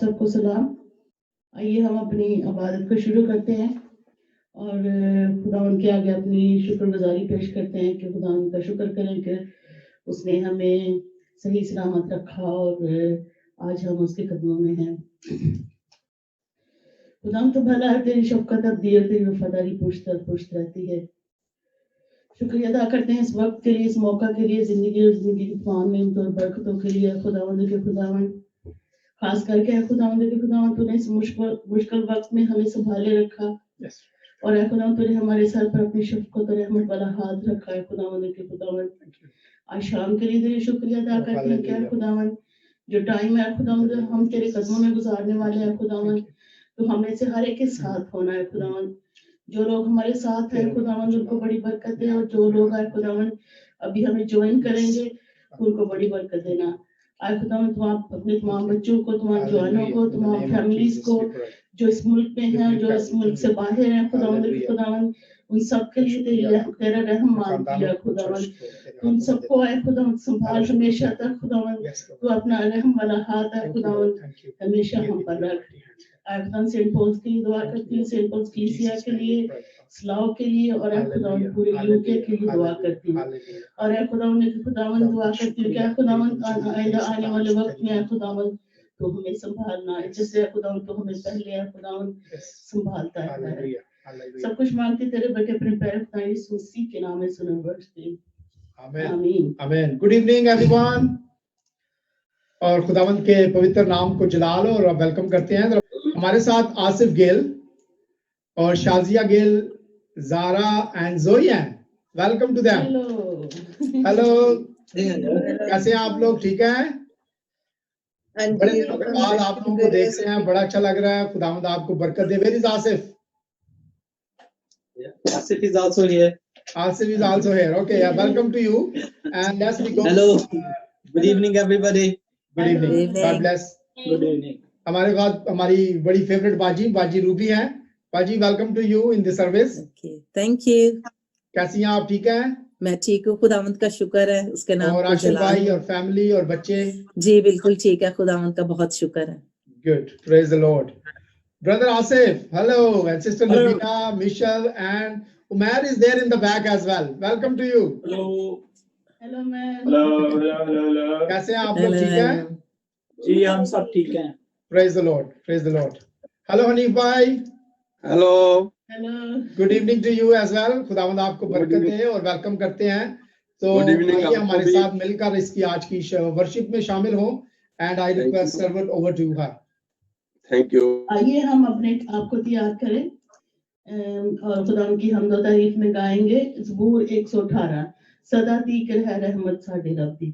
सबको सलाम। आइए हम अपनी इबादत को शुरू करते हैं और खुदा उनके आगे अपनी शुक्रगुजारी पेश करते हैं कि खुदा उनका शुक्र करें कि उसने हमें सही सलामत रखा और आज हम उसके कदमों में हैं। खुदा तो भला है, तेरी शफ़क़त अबदी और तेरी वफ़ादारी पुश्त रहती है। शुक्रिया अदा करते हैं इस वक्त के लिए, इस मौका के लिए, ज़िंदगी और ज़िंदगी की तमाम नेमतों और बरकतों के लिए। खुदावंद के खुदावंद, खास करके खुदावंद के खुदावंद, तूने इस मुश्किल वक्त में हमें संभाले रखा और खुदावंद तूने हमारे सर पर अपनी शफ़क़त और रहमत वाला हाथ रखा है। खुदावंद के खुदावंद, आज शाम के लिए तेरी शुक्रिया अदा करते हैं कि खुदावंद जो टाइम है खुदावंद हम तेरे कदमों में गुजारने वाले हैं। खुदावंद तो हमें से हर एक के साथ होना है। खुदावंद जो लोग हमारे साथ हैं खुदावंद उनको बड़ी बरकत दे, और जो लोग हैं खुदावंद अभी हमें ज्वाइन करेंगे उनको बड़ी बरकत देना। आए खुदावंद तुम अपने तमाम बच्चों को, तमाम जवानों को, तमाम फैमिलीज को जो इस मुल्क में हैं, जो इस मुल्क से बाहर हैं खुदावंद उन सब के लिए तेरा रहम मांगती है। खुदावंद उन सबको आए खुदावंद संभाल हमेशा तक। खुदावंद तू अपना रहम वाला हाथ है खुदावंद हमेशा हम पर रख। खुदावंद सेंट पॉल्स के लिए दुआ करती हूँ, सेंट पॉल्स कलीसिया के लिए, सलाव के लिए, और खुदावंद पूरे यूके के लिए दुआ करती हूँ। और खुदावंद दुआ करती हूँ क्या खुदावंद आने वाले वक्त में खुदावंद तो हमें संभालना है, जैसे खुदावंद तो हमें पहले खुदावंद संभालता है। सब कुछ मांगते तेरे बेटे अपने पैर खुदा यीशु मसीह के नाम में सुनो बरसते। आमीन आमीन। गुड इवनिंग एवरीवन, और खुदावंद के पवित्र नाम को जलाल और वेलकम करते हैं। हमारे साथ आसिफ गेल और शाजिया गेल, जारा एंड जोई हैं। Welcome to them. हेलो, कैसे हैं आप लोग? ठीक है? बड़े दिनों के बाद आप लोगों को देख रहे हैं, बड़ा अच्छा लग रहा है। खुदावंद आपको बरकत दे। Where is Asif? Asif is also here. Asif is also here. Okay, yeah, welcome to you. And as we go. Hello. Good evening, everybody. Good evening. God bless. Good evening. हमारे बाद हमारी बड़ी फेवरेट बाजी रूबी है। बाजी, welcome to you in this service. Okay, thank you. कैसी हैं आप? ठीक है? मैं ठीक हूँ, खुदावंद का शुक्र है, उसके नाम और को आशिफ जलाल भाई है। और फैमिली और बच्चे? जी बिल्कुल ठीक है, खुदावंद का बहुत शुक्र है। Good. Praise the Lord. Brother Asif, hello, and sister Hello. Nabina, Michelle, and Umair is there in the back as well. Welcome to you. Hello. Hello ma'am. Hello. कैसे हैं आप लोग? ठीक है? जी हम सब ठीक हैं। Praise the Lord. Praise the Lord. Hello Hanif bhai. Hello. Hello Good evening to you as well. खुदावंद आपको बरकत दे और वेलकम करते हैं। तो आइए हमारे साथ मिलकर इसकी आज की वर्शिप में शामिल हो। And I request servant over to her. Thank you. आइए हम अपने आप को तैयार करें और खुदा की हमदो तारीफ में गाएंगे ज़बूर 118, सदा दीकर है रहमत साडे रब दी।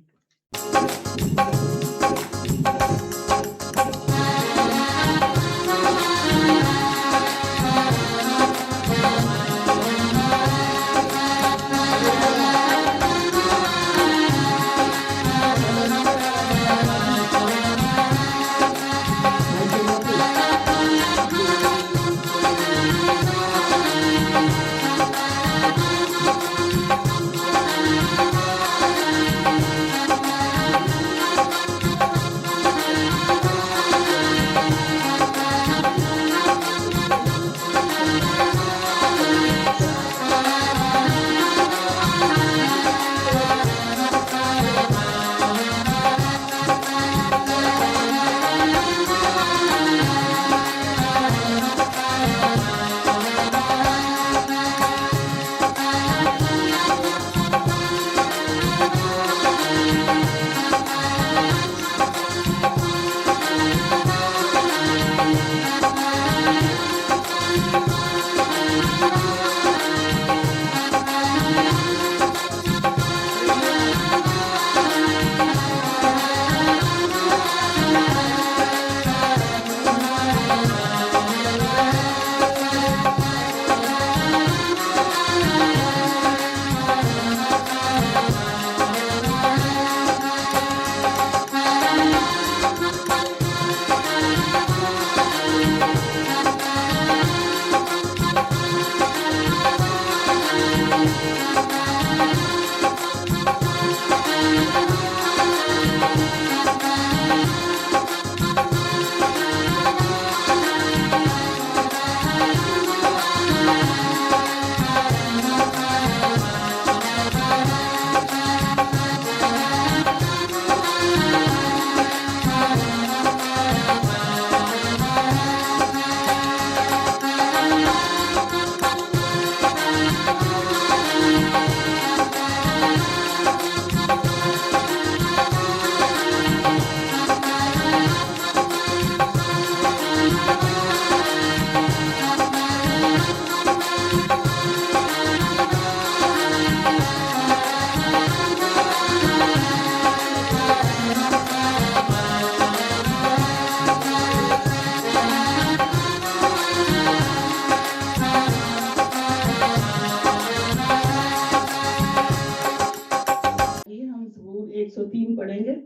पढ़ेंगे।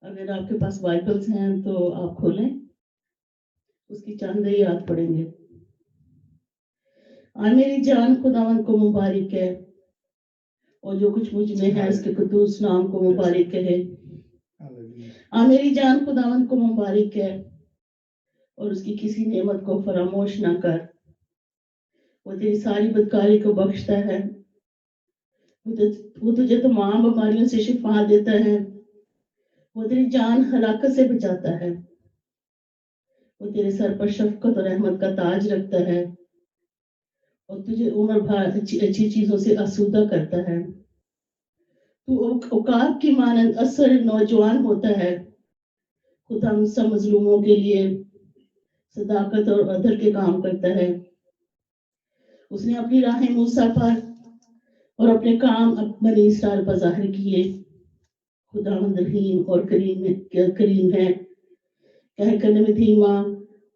अगर आपके पास बाइबल्स हैं तो आप खोलें, उसकी चंद याद पढ़ेंगे। आ मेरी जान खुदावन को मुबारक है, और जो कुछ मुझ में है उसके कुदूस नाम को मुबारक है। आ मेरी जान खुदावन को मुबारक है, और उसकी किसी नेमत को फरामोश ना कर। वो तेरी सारी बदकारी को बख्शता है, वो तुझे तमाम बीमारियों से शिफा देता है। वो तेरी जान हलाकत से बचाता है। वो तेरे सर पर शफकत और रहमत का ताज रखता है, और तुझे उम्र भर अच्छी चीजों से आसूदा करता है। तू औकात की मानंद असर नौजवान होता है। खुदा सब मजलूमों के लिए सदाकत और अदल के काम करता है। उसने अपनी राहें मूसा पर और अपने काम बनी इसराइल पर जाहिर किए। खुदावंद रहीम और करीम है, कह करने में धीमा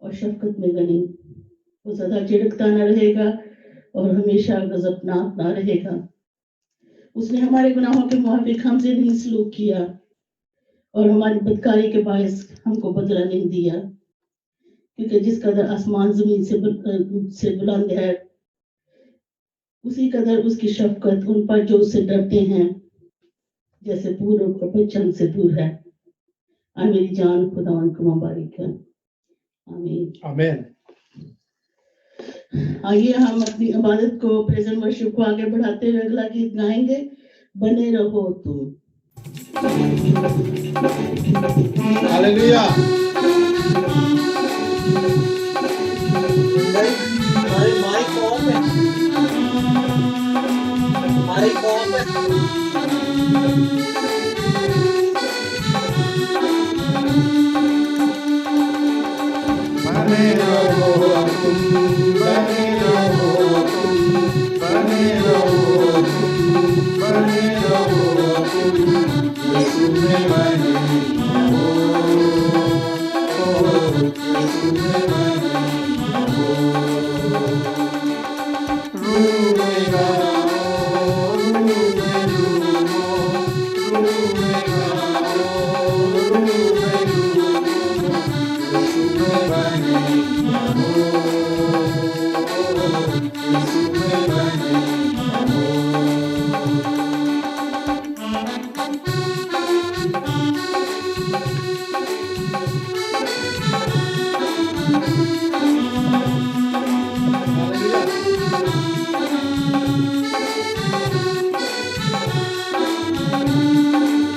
और शफकत में गनी। वो सदा चिड़कता न रहेगा और हमेशा गजबनाक ना रहेगा। उसने हमारे गुनाहों के मुआफिक हमसे नहीं सलूक किया, और हमारी बदकारी के बायस हमको बदला नहीं दिया। क्योंकि जिस कदर आसमान जमीन से बुलंद है, उसी कदर उसकी शफकत उन पर जो उससे डरते हैं जैसे पूर्व और पश्चिम से दूर है। आ मेरी जान खुदावन को मुबारक है। आमीन आमीन। आइए हम अपनी इबादत को, प्रेजेंट वर्शिप को आगे बढ़ाते हुए अगला गीत गाएंगे, बने रहो तुम। हालेलुया। हमारे माइक ऑफ है, माइक ऑफ है। बने रहो तुम, बने रहो तुम, बने रहो तुम, बने रहो तुम, यीशु में बने रहो, यीशु में बने रहो। रूह में गाओ, रूह में झूमो, रूह में गाओ, रूह में झूमो, यीशु में बने रहो, यीशु में बने रहो।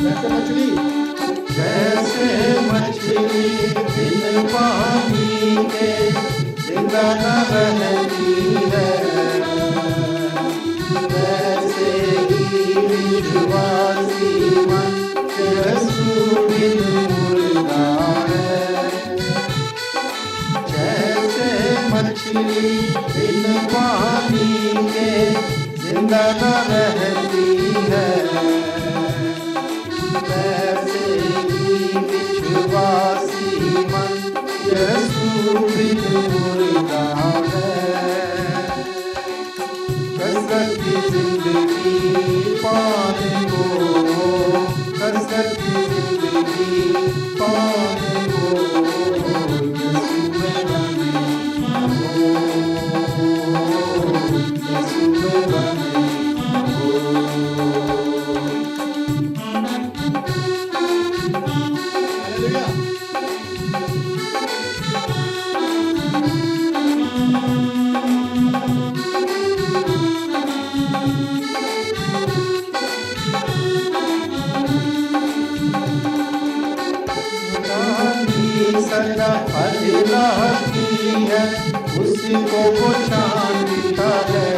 जैसे मछली, जैसे मछली बिन पानी के जिंदा न रहती है, वैसे ही विश्वासी मन यीशु बिन मुर्दा है। जैसे मछली बिन पानी के जिंदा न रहती है, वैसे ही विश्वासी मन यीशु बिन मुर्दा है। कसरत की जिंदगी पाने को, कसरत की जिंदगी पाने को, यीशु में बने रहो, यीशु में बने रहो। हालेलुया। खुदा सदा फैलाती है, उसको वो छानता है।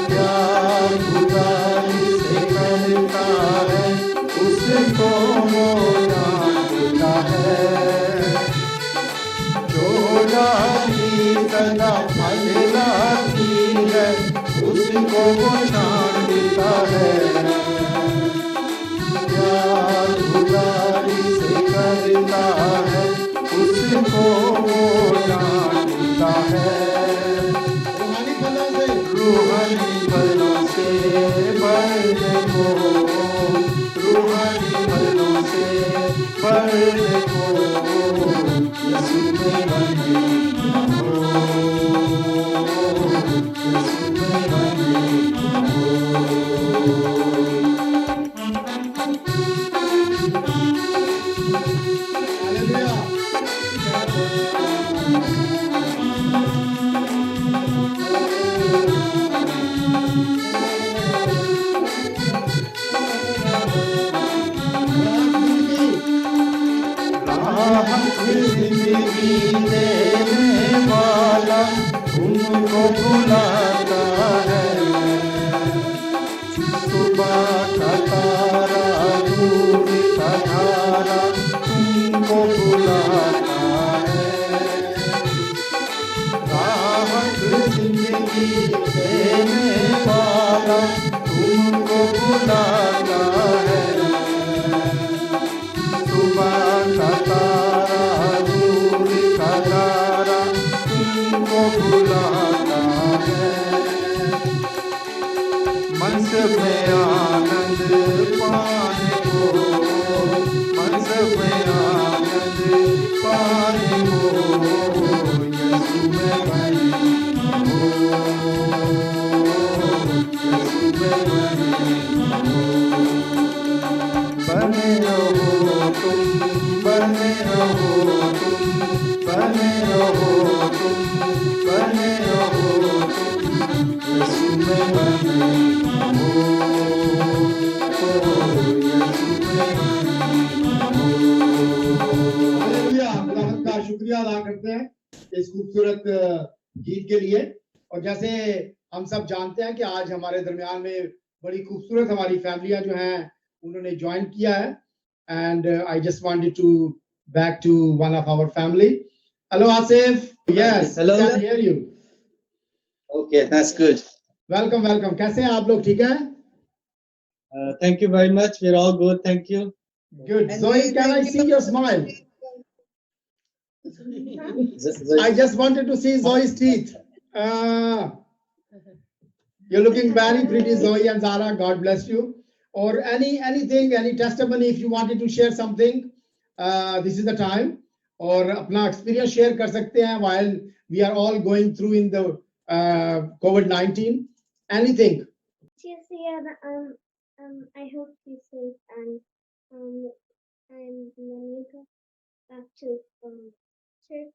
प्यार खुदा से करता है, उसको वो जानता है। जो डाली सदा फैलाती है, उसको वो छानता है। प्यार खुदाई से करता है, उसको वो जानता है। रूहानी फलों से, रूहानी फलों से भरने को, बुलाता है। सुबह का तारा दूर का धारा तुमको बुलाता है। राहत जिंदगी देने वाला तुमको बुलाता है। सुबह का तारा दूर का तारा तुमको बुलाता है। मनसब में आनंद पाने को, मनसब में आनंद पाने को यीशु में बने हो, यीशु में बने रहो तुम, बने रहो तुम, बने रहो तुम, बने रहो तुम यीशु में बने हो, यीशु में हालेलुया, खुदावंद का शुक्रिया अदा करते हैं इस खूबसूरत गीत के लिए। और जैसे हम सब जानते हैं कि आज हमारे दरमियान में बड़ी खूबसूरत हमारी फैमिलियां जो हैं उन्होंने ज्वाइन किया है। And I just wanted to back to one of our family. Hello Asif, yes, Hello. Can hear you. Okay, that's good. Welcome welcome, कैसे हैं आप लोग, ठीक है? Thank you very much. We're all good. Thank you. Good. Zoe, can I see your smile? I just wanted to see Zoe's teeth. You're looking very pretty, Zoe and Zara. God bless you. Or anything, any testimony, if you wanted to share something, this is the time. और अपना experience share कर सकते हैं while we are all going through in the COVID-19. Anything. Yes, yeah, I hope she's safe and when you go back to church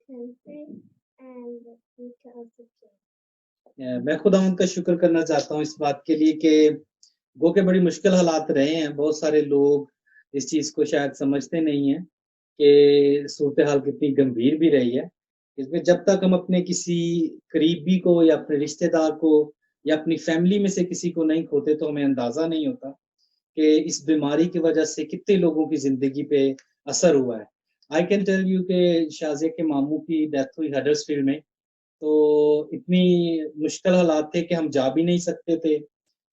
can pray and we can also pray. मैं खुदावंद का शुक्र करना चाहता हूँ इस बात के लिए कि गो के बड़ी मुश्किल हालात रहे हैं। बहुत सारे लोग इस चीज को शायद समझते नहीं हैं कि सूरत हाल कितनी गंभीर भी रही है। इसमें जब तक हम अपने किसी करीबी को या अपने रिश्तेदार को या अपनी फैमिली में से किसी को नहीं खोते तो हमें अंदाजा नहीं होता कि इस बीमारी की वजह से कितने लोगों की जिंदगी पे असर हुआ है। आई कैन टेल यू कि शाजिया के मामू की डेथ हुई हडर्सफील्ड में, तो इतनी मुश्किल हालात थे कि हम जा भी नहीं सकते थे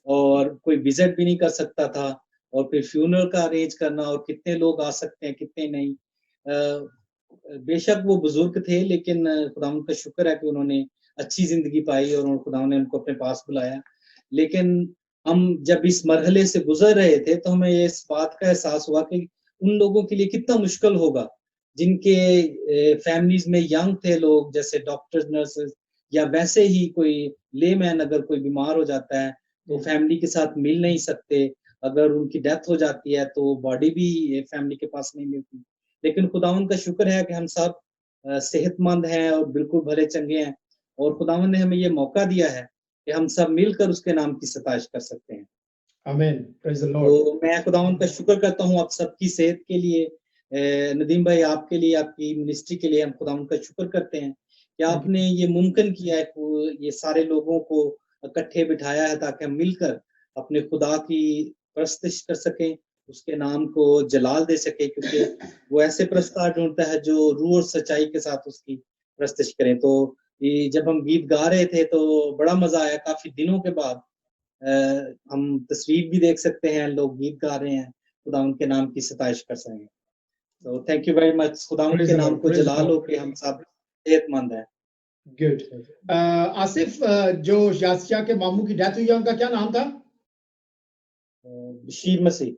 और कोई विजिट भी नहीं कर सकता था, और फिर फ्यूनरल का अरेंज करना और कितने लोग आ सकते हैं कितने नहीं। बेशक वो बुजुर्ग थे लेकिन खुदावंद का शुक्र है कि उन्होंने अच्छी जिंदगी पाई और खुदावंद ने उनको अपने पास बुलाया। लेकिन हम जब इस मरहले से गुजर रहे थे तो हमें इस बात का एहसास हुआ कि उन लोगों के लिए कितना मुश्किल होगा जिनके फैमिलीज में यंग थे लोग, जैसे डॉक्टर्स, नर्सेस, या वैसे ही कोई लेमैन अगर कोई बीमार हो जाता है तो फैमिली के साथ मिल नहीं सकते। अगर उनकी डेथ हो जाती है तो बॉडी भी फैमिली के पास नहीं मिलती। लेकिन खुदावंद का शुक्र है कि हम सब सेहतमंद हैं और बिल्कुल भले चंगे हैं, और खुदावंद ने हमें ये मौका दिया है कि हम सब मिलकर उसके नाम की सताइश कर सकते हैं। आमीन, प्रेज द लॉर्ड। तो मैं खुदावंद का शुक्र करता हूँ आप सबकी सेहत के लिए। नदीम भाई, आपके लिए, आपकी मिनिस्ट्री के लिए हम खुदावंद का शुक्र करते हैं कि आपने ये मुमकिन किया है कि ये सारे लोगों को इकट्ठे बिठाया है ताकि हम मिलकर अपने खुदा की परस्तिश कर सकें, उसके नाम को जलाल दे सके, क्योंकि वो ऐसे प्रस्ताव ढूंढता है जो रूह और सच्चाई के साथ उसकी परस्तिश करें। तो ये जब हम गीत गा रहे थे तो बड़ा मजा आया। काफी दिनों के बाद हम तस्वीर भी देख सकते हैं, लोग गीत गा रहे हैं, खुदा उनके नाम की सताइश कर सकें। तो थैंक यू वेरी मच। खुदा उनके नाम को जलाल हो के हम सब सेहतमंद हैं। गुड। आसिफ, जो यासिया के मामू की डेथ हुई है उनका क्या नाम था? बशीर मसीह।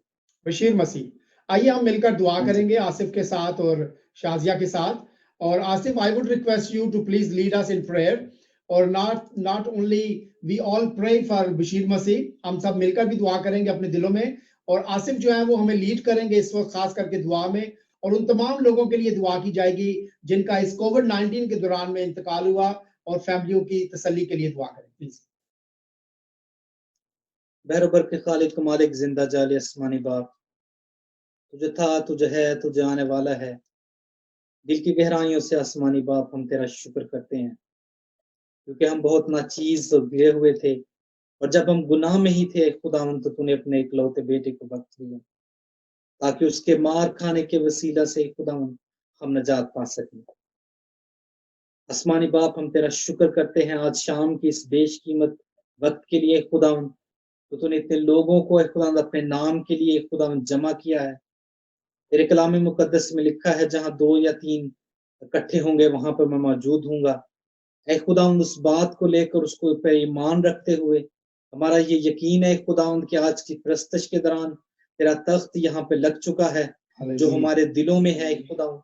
बशीर मसीह। आइए हम मिलकर दुआ करेंगे आसिफ के साथ और शाजिया के साथ। और Asif, I would request you to please lead us in prayer, और not only we all pray for Bashir Masih, हम सब मिलकर भी दुआ करेंगे अपने दिलों में, और आसिफ जो है वो हमें लीड करेंगे इस वक्त खास करके दुआ में, और उन तमाम लोगों के लिए दुआ की जाएगी जिनका इस कोविड-19 के दौरान में इंतकाल हुआ, और फैमिलियों की तसल्ली के लिए दुआ करें प्लीज। बहरबर के खालिद को मालिक जिंदा जाली आसमानी बाप, तुझे था, तुझे है, तुझे आने वाला है। दिल की गहराइयों से आसमानी बाप हम तेरा शुक्र करते हैं क्योंकि हम बहुत नाचीज और गिरे हुए थे, और जब हम गुनाह में ही थे खुदावन, तो तूने अपने इकलौते बेटे को बख्श दिया, ताकि उसके मार खाने के वसीला से खुदावन हम नजात पा सकें। आसमानी बाप, हम तेरा शुक्र करते हैं आज शाम की इस बेशकीमत वक्त के लिए खुदावन, तो तूने इतने लोगों को खुदावन अपने नाम के लिए खुदावन जमा किया है। तेरे कलाम मुकद्दस में लिखा है, जहां 2 या 3 इकट्ठे होंगे वहां पर मैं मौजूद हूंगा। ऐ खुदावंद, उस बात को लेकर उसको पे ईमान रखते हुए हमारा ये यकीन है खुदावंद कि आज की प्रस्तश के दौरान तेरा तख्त यहाँ पे लग चुका है, जो हमारे दिलों में है खुदावंद।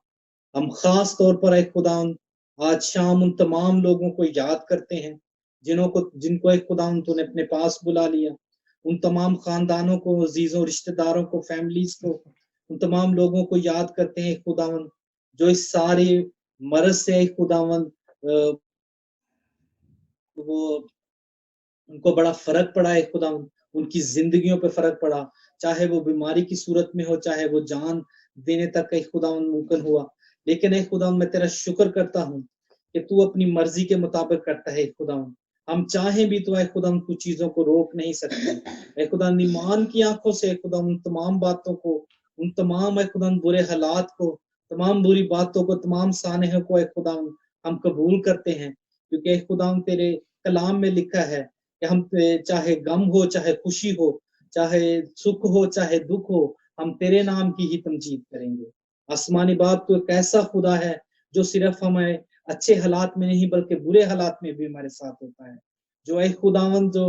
हम खास तौर पर खुदावंद आज शाम उन तमाम लोगों को याद करते हैं जिनको खुदावंद तूने अपने पास बुला लिया। उन तमाम खानदानों को, अजीजों, रिश्तेदारों को, फैमिलीज को, उन तमाम लोगों को याद करते हैं खुदावंद, जो इस सारे मर्ज से खुदावंद वो उनको बड़ा फर्क पड़ा है खुदावंद, उनकी जिंदगियों पे फर्क पड़ा, चाहे वो बीमारी की सूरत में हो, चाहे वो जान देने तक खुदावंद मुमकिन हुआ। लेकिन खुदावंद, मैं तेरा शुक्र करता हूँ कि तू अपनी मर्जी के मुताबिक करता है खुदावंद। हम चाहें भी तो खुदावंद कुछ चीजों को रोक नहीं सकते। खुदावंद, ईमान की आंखों से खुदावंद तमाम बातों को, उन तमाम खुदावंद बुरे हालात को, तमाम बुरी बातों को, तमाम सानेह को खुदावंद हम कबूल करते हैं, क्योंकि खुदावंद तेरे कलाम में लिखा है कि हम चाहे गम हो, चाहे खुशी हो, चाहे सुख हो, चाहे दुख हो, हम तेरे नाम की ही तमजीद करेंगे। आसमानी बाप, तो एक ऐसा खुदा है जो सिर्फ हमें अच्छे हालात में नहीं बल्कि बुरे हालात में भी हमारे साथ होता है, जो खुदावंद जो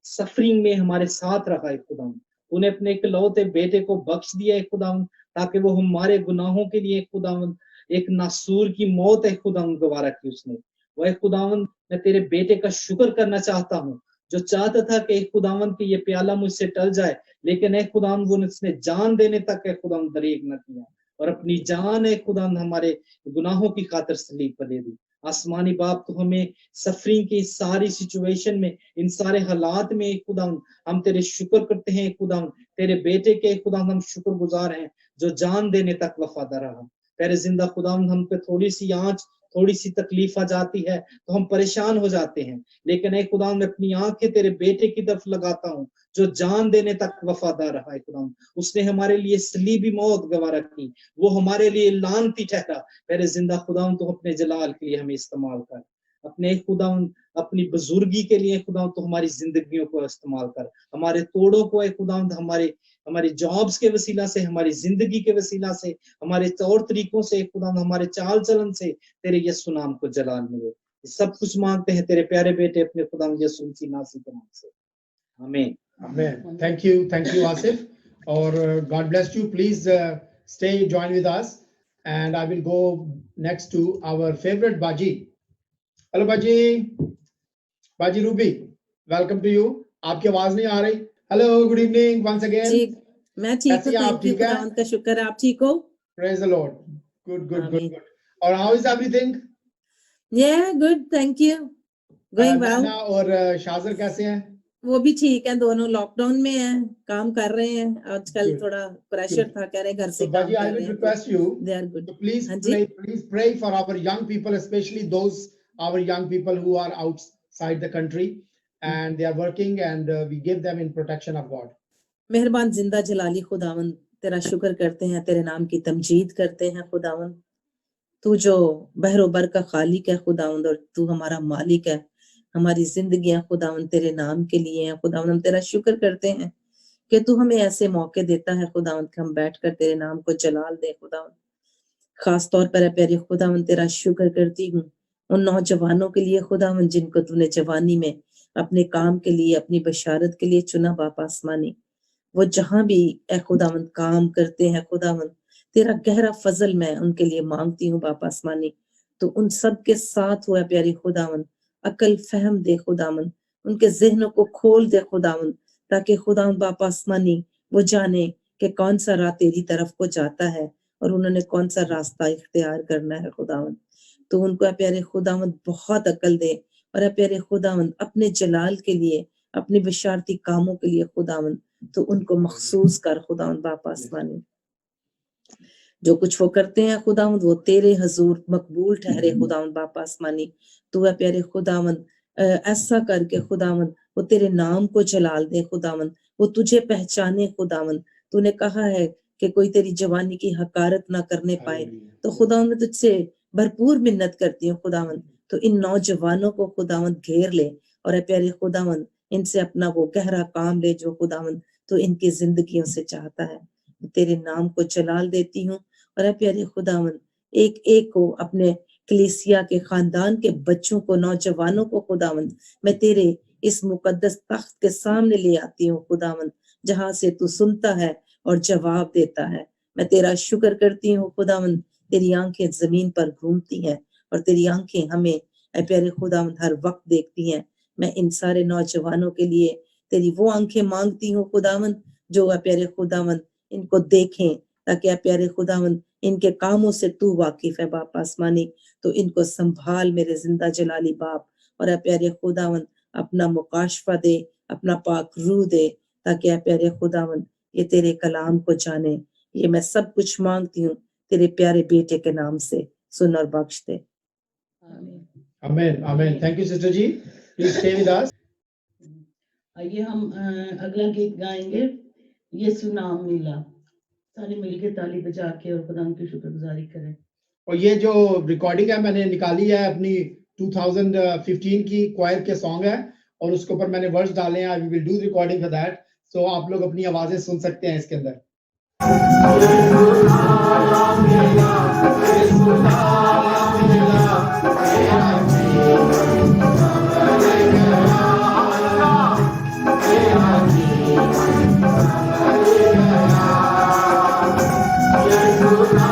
सफरिंग में हमारे साथ रहा है खुदावंद। तूने अपने इकलौते बेटे को बख्श दिया है खुदावंद, ताकि वो हमारे गुनाहों के लिए खुदावंद एक नासूर की मौत खुदावंद गवारा की उसने। वह खुदावंद, मैं तेरे बेटे का शुक्र करना चाहता हूँ, जो चाहता था कि खुदावंद कि ये प्याला मुझसे टल जाए, लेकिन खुदावंद वो उसने जान देने तक खुदावंद दरेग न किया, और अपनी जान खुदावंद हमारे गुनाहों की खातिर सलीब पर दे दी। आसमानी बाप, तो हमें सफरिंग की सारी सिचुएशन में, इन सारे हालात में खुदावंद हम तेरे शुक्र करते हैं खुदावंद, तेरे बेटे के खुदावंद हम शुक्रगुजार हैं, जो जान देने तक वफादार रहा। तेरे जिंदा खुदावंद, हम पे थोड़ी सी आंच, थोड़ी सी तकलीफ आ जाती है तो हम परेशान हो जाते हैं, लेकिन खुदा मैं अपनी आंखें तेरे बेटे की तरफ लगाता हूँ, जो जान देने तक वफादार रहा है खुदा। उसने हमारे लिए सलीबी मौत गवारा की, वो हमारे लिए लानती ठहरा। तेरे जिंदा खुदा, तो अपने जलाल के लिए हमें इस्तेमाल कर, अपने खुदा अपनी बुजुर्गी के लिए खुदा, तो हमारी जिंदगियों को इस्तेमाल कर, हमारे तोड़ों को खुदा, हमारे जॉब्स के वसीला से, हमारी जिंदगी के वसीला से, हमारे तौर तरीकों से खुदा, हमारे चाल चलन से तेरे यीशु नाम को जलाल मिले। सब कुछ मांगते हैं तेरे प्यारे बेटे अपने खुदा यीशु मसीह नासरी के नाम से, आमीन। Amen. Thank you, Asif. Or God bless you. Please stay, join with us, and I will go next to our favorite Baji. Hello, Baji Ruby. Welcome to you. आपकी आवाज नहीं आ रही। Hello, good evening once again. जी, मैं ठीक हूँ, आप ठीक है? खुदावंद का शुक्र है, आप ठीक हो? Praise the Lord. Good. और how is everything? Yeah, good, thank you. Going well. नैना और शाजर कैसे हैं? वो भी ठीक है, दोनों लॉकडाउन में हैं, काम कर रहे हैं। आजकल Good. थोड़ा प्रेशर था, कह रहे घर से So, काम Baji, I कर will रहे हैं, request you they are good. to please हाँ जी, pray for our young people, especially those our young people who are outside the country and they are working, and we give them in protection of God. मेहरबान जिंदा जलाली खुदावंद, तेरा शुक्र करते हैं, तेरे नाम की तमजीद करते हैं खुदावंद। तू जो बहरोबर का खालिक है खुदावंद, और तू हमारा मालिक है। हमारी जिंदगियां खुदावंद तेरे नाम के लिए हैं खुदावंद। हम तेरा शुक्र करते हैं कि तू हमें ऐसे मौके देता है खुदावंद कि हम बैठकर तेरे नाम को जलाल दे खुदावंद। खास तौर पर प्यारे खुदावंद तेरा शुक्र करती हूँ उन नौजवानों के लिए खुदावंद, जिनको तूने जवानी में अपने काम के लिए, अपनी बशारत के लिए चुना बाप आसमानी। वो जहां भी ए खुदावंद काम करते हैं खुदावंद, तेरा गहरा फजल मैं उनके लिए मांगती हूँ बाप आसमानी। तो उन सब के साथ हुआ प्यारी खुदावंद, अकल फहम दे खुदावंद, उनके जहनों को खोल दे खुदावंद, ताकि खुदावंद बाप आसमानी वो जाने कि कौन सा राह तेरी तरफ को जाता है और उन्होंने कौन सा रास्ता इख्तियार करना है खुदावंद। तो उनको प्यारे खुदावंद बहुत अकल दे, और प्यारे खुदावंद अपने जलाल के लिए, अपने बशारती कामों के लिए खुदावंद, तो उनको मखसूस कर खुदावंद बाप आसमानी। जो कुछ वो करते हैं खुदावंद वो तेरे हजूर मकबूल ठहरे खुदावंद बापा आसमानी। तू है प्यारे खुदावंद, ऐसा करके खुदावंद वो तेरे नाम को जलाल दे खुदावंद, वो तुझे पहचाने खुदावंद। तूने कहा है कि कोई तेरी जवानी की हकारत ना करने पाए। तो खुदावंद मैं तुझसे भरपूर मिन्नत करती हूँ खुदावंद, तो इन नौजवानों को खुदावंद घेर ले और है प्यारे खुदावंद इनसे अपना वो गहरा काम ले जो खुदावंद तो इनकी जिंदगियों से चाहता है। तेरे नाम को जलाल देती हूँ और है प्यारे खुदावंद एक एक को अपने कलीसिया के खानदान के बच्चों को नौजवानों को खुदावंद मैं तेरे इस मुकद्दस तख्त के सामने ले आती हूँ खुदावंद, जहां से तू सुनता है और जवाब देता है। मैं तेरा शुक्र करती हूँ खुदावंद, तेरी आंखें जमीन पर घूमती हैं और तेरी आंखें हमें ऐ प्यारे खुदावंद हर वक्त देखती हैं। मैं इन सारे नौजवानों के लिए तेरी वो आंखें मांगती हूँ खुदावंद जो ऐ प्यारे खुदावंद इनको देखें, ताकि ऐ प्यारे खुदावंद इनके कामों से तू वाकिफ है बाप आसमानी। तो इनको संभाल मेरे जिंदा जलाली बाप, और ऐ प्यारे खुदावंद अपना मुकाशफा दे, अपना पाक रूह दे, ताकि ऐ प्यारे खुदावंद ये तेरे कलाम को जाने। ये मैं सब कुछ मांगती हूँ तेरे प्यारे बेटे के नाम से, सुन और बख्श दे। आमीन। Amen. Amen. Thank you, Sister Ji. Please stay with us. आइए हम अगला गीत गाएंगे, यीशु नाम मिला। सारे मिलके ताली बजा के और खुदा की शुक्रगुजारी करें। और ये जो रिकॉर्डिंग है मैंने निकाली है अपनी 2015 की क्वायर के सॉन्ग है, और उसके ऊपर मैंने वर्ड्स डाले हैं। We will do recording for that, so आप लोग अपनी आवाजें सुन सकते हैं इसके अंदर। Thank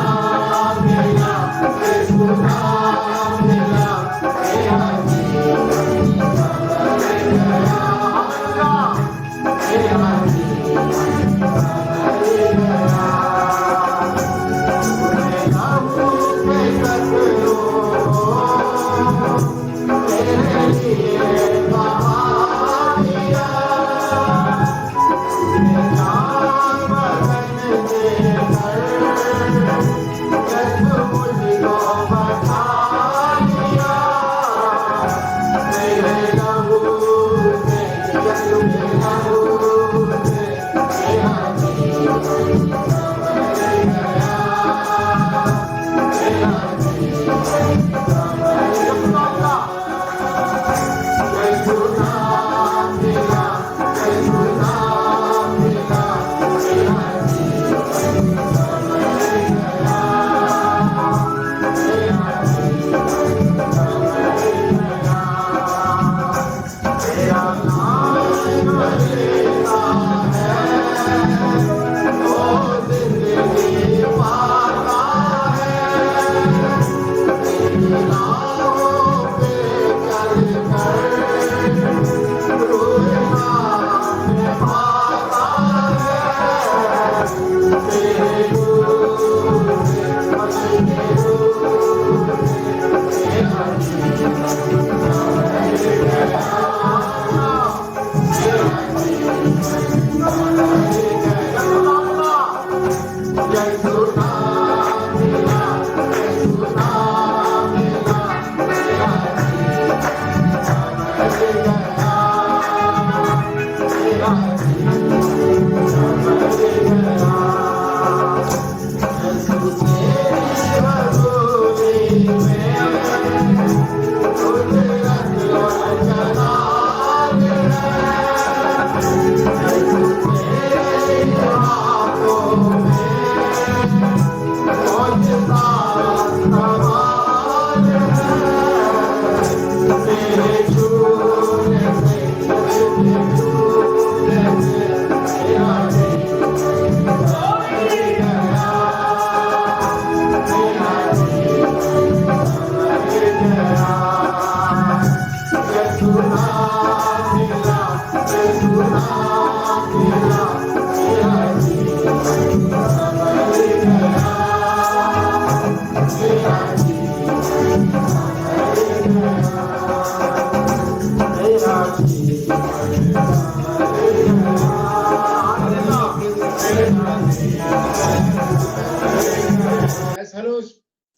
you.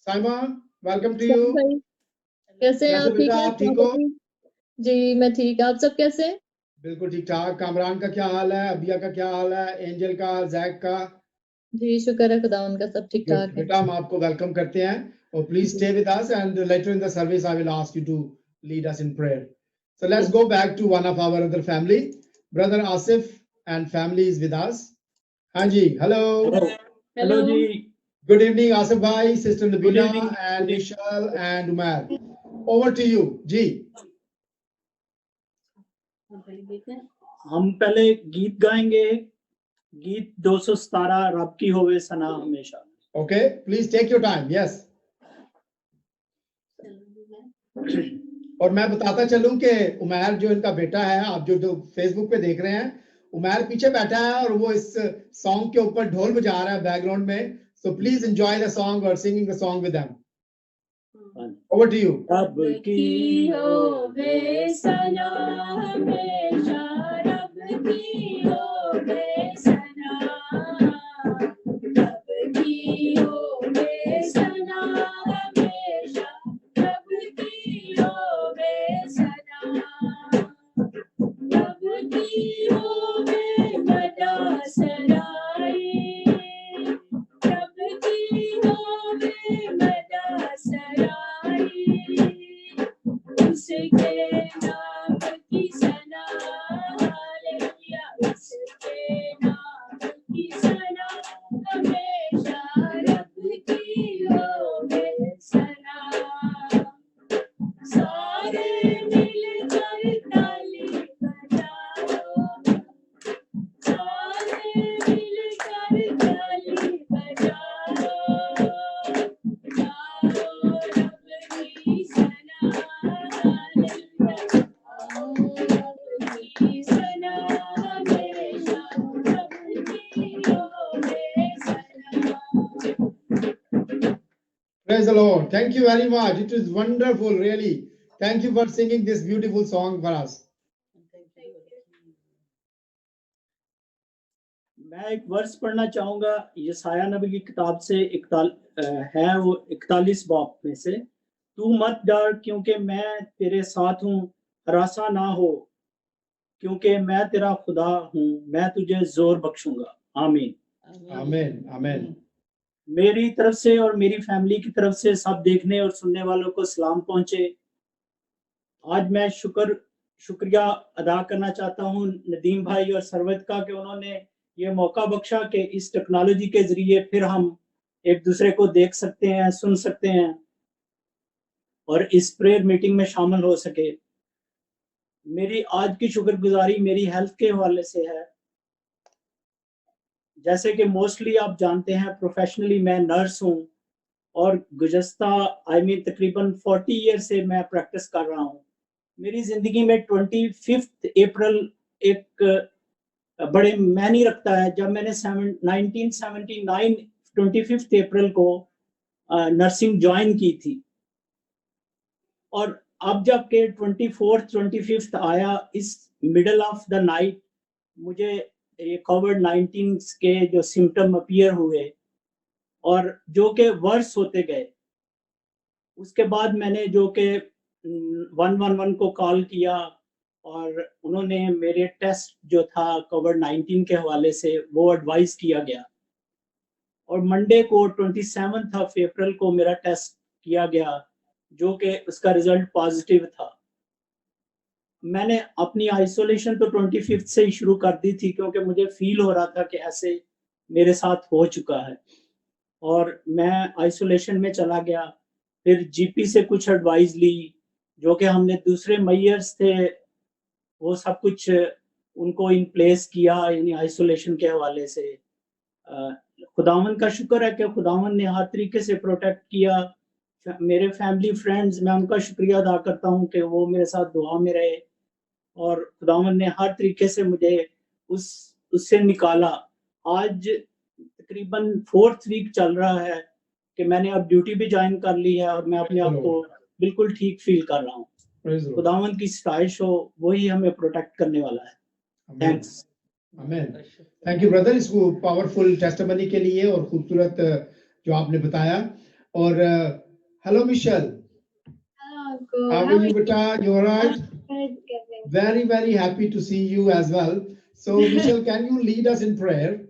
Saima, welcome to sir you. भाई, कैसे हैं कैसे आप? ठीक बेटा, हैं? आप ठीक हो? जी मैं ठीक। आप सब कैसे हैं? बिल्कुल ठीक ठाक। कामरान का क्या हाल है? अबिया का क्या हाल है? एंजल का, जैक का? जी शुक्र है खुदावन का, सब ठीक गुड ठाक है। बेटा, हम आपको वेलकम करते हैं और please stay with us and later in the service I will ask you to lead us in prayer. So let's go back to one of our other family. Brother Asif and family is with us. Hanji, hello. Hello जी। Good evening, Asif bhai, sister Nabila evening. and Good Nishal and Umar. Over to you, जी। हम पहले गीत गाएंगे, गीत 217 रब की होवे सना हमेशा। Okay, please take your time. Yes. और मैं बताता चलूं कि उमैर जो इनका बेटा है, आप जो फेसबुक पे देख रहे हैं, उमैर पीछे बैठा है और वो इस सॉन्ग के ऊपर ढोल बजा रहा है बैकग्राउंड में। So please enjoy the song और singing the song with them. Over to you. रब की होवे सना हमेशा, रब की होवे सना, रब की होवे सना हमेशा, रब की होवे सना, रब की होवे मदा सराई, रब की होवे मदा सराई, उसके नाम की सना, हालेलुया, उसके नाम की सना हमेशा, रब की होवे सना। सारे मिलकर ताली बजाओ, सारे मिलकर ताली बजाओ, गाओ रब की सना, हालेलुया, गाओ रब की सना हमेशा, रब की होवे सना। Praise the Lord. Thank you very much. It is wonderful, really. Thank you for singing this beautiful song for us. मैं एक वर्स पढ़ना चाहूंगा यशाया नबी की किताब से, है वो 41 बाब में से। तू मत डर क्योंकि मैं तेरे साथ हूँ, हरासा ना हो क्योंकि मैं तेरा खुदा हूँ, मैं तुझे जोर बख्शूंगा। आमीन। Amen. Amen. मेरी तरफ से और मेरी फैमिली की तरफ से सब देखने और सुनने वालों को सलाम पहुंचे। आज मैं शुक्रिया अदा करना चाहता हूं नदीम भाई और सरवत का कि उन्होंने ये मौका बख्शा कि इस टेक्नोलॉजी के जरिए फिर हम एक दूसरे को देख सकते हैं, सुन सकते हैं और इस प्रेयर मीटिंग में शामिल हो सके। मेरी आज की शुक्रगुजारी मेरी हेल्थ के हवाले से है। जैसे कि मोस्टली आप जानते हैं, प्रोफेशनली मैं नर्स हूं और गुज़श्ता तकरीबन 40 ईयर से मैं प्रैक्टिस कर रहा हूं। मेरी जिंदगी में 25 अप्रैल एक बड़े मायने रखता है। जब मैंने 1979 25 अप्रैल को नर्सिंग ज्वाइन की थी और अब जब के 25 आया, इस मिडल ऑफ द नाइट मुझे ये कोविड-19 के जो सिम्टम अपीयर हुए और जो के वर्स होते गए। उसके बाद मैंने जो के 111 को कॉल किया और उन्होंने मेरे टेस्ट जो था कोविड-19 के हवाले से वो एडवाइस किया गया और मंडे को 27 अप्रैल को मेरा टेस्ट किया गया जो कि उसका रिजल्ट पॉजिटिव था। मैंने अपनी आइसोलेशन तो 25 से ही शुरू कर दी थी क्योंकि मुझे फील हो रहा था कि ऐसे मेरे साथ हो चुका है और मैं आइसोलेशन में चला गया। फिर जीपी से कुछ एडवाइस ली, जो कि हमने दूसरे मेजर्स थे वो सब कुछ उनको इन प्लेस किया यानी आइसोलेशन के हवाले से। खुदावन का शुक्र है कि खुदावन ने हर तरीके से प्रोटेक्ट किया। मेरे फैमिली फ्रेंड्स, मैं उनका शुक्रिया अदा करता हूँ कि वो मेरे साथ दुआ में रहे और खुदावन ने हर तरीके से मुझे उससे निकाला। आज तकरीबन 4th वीक चल रहा है कि मैंने अब ड्यूटी भी ज्वाइन कर ली है और मैं अपने आप को बिल्कुल ठीक फील कर रहा हूँ। खुदावन की सताइश हो, वही हमें प्रोटेक्ट करने वाला है। थैंक्स। आमीन। थैंक यू ब्रदर इस पावरफुल टेस्टिमनी के लिए और खूबसूरत जो आपने बताया। और hello Michelle, Hello, Uncle. how are you beta? You all right? Good, Gavin. Very, very happy to see you as well. So Michelle, can you lead us in prayer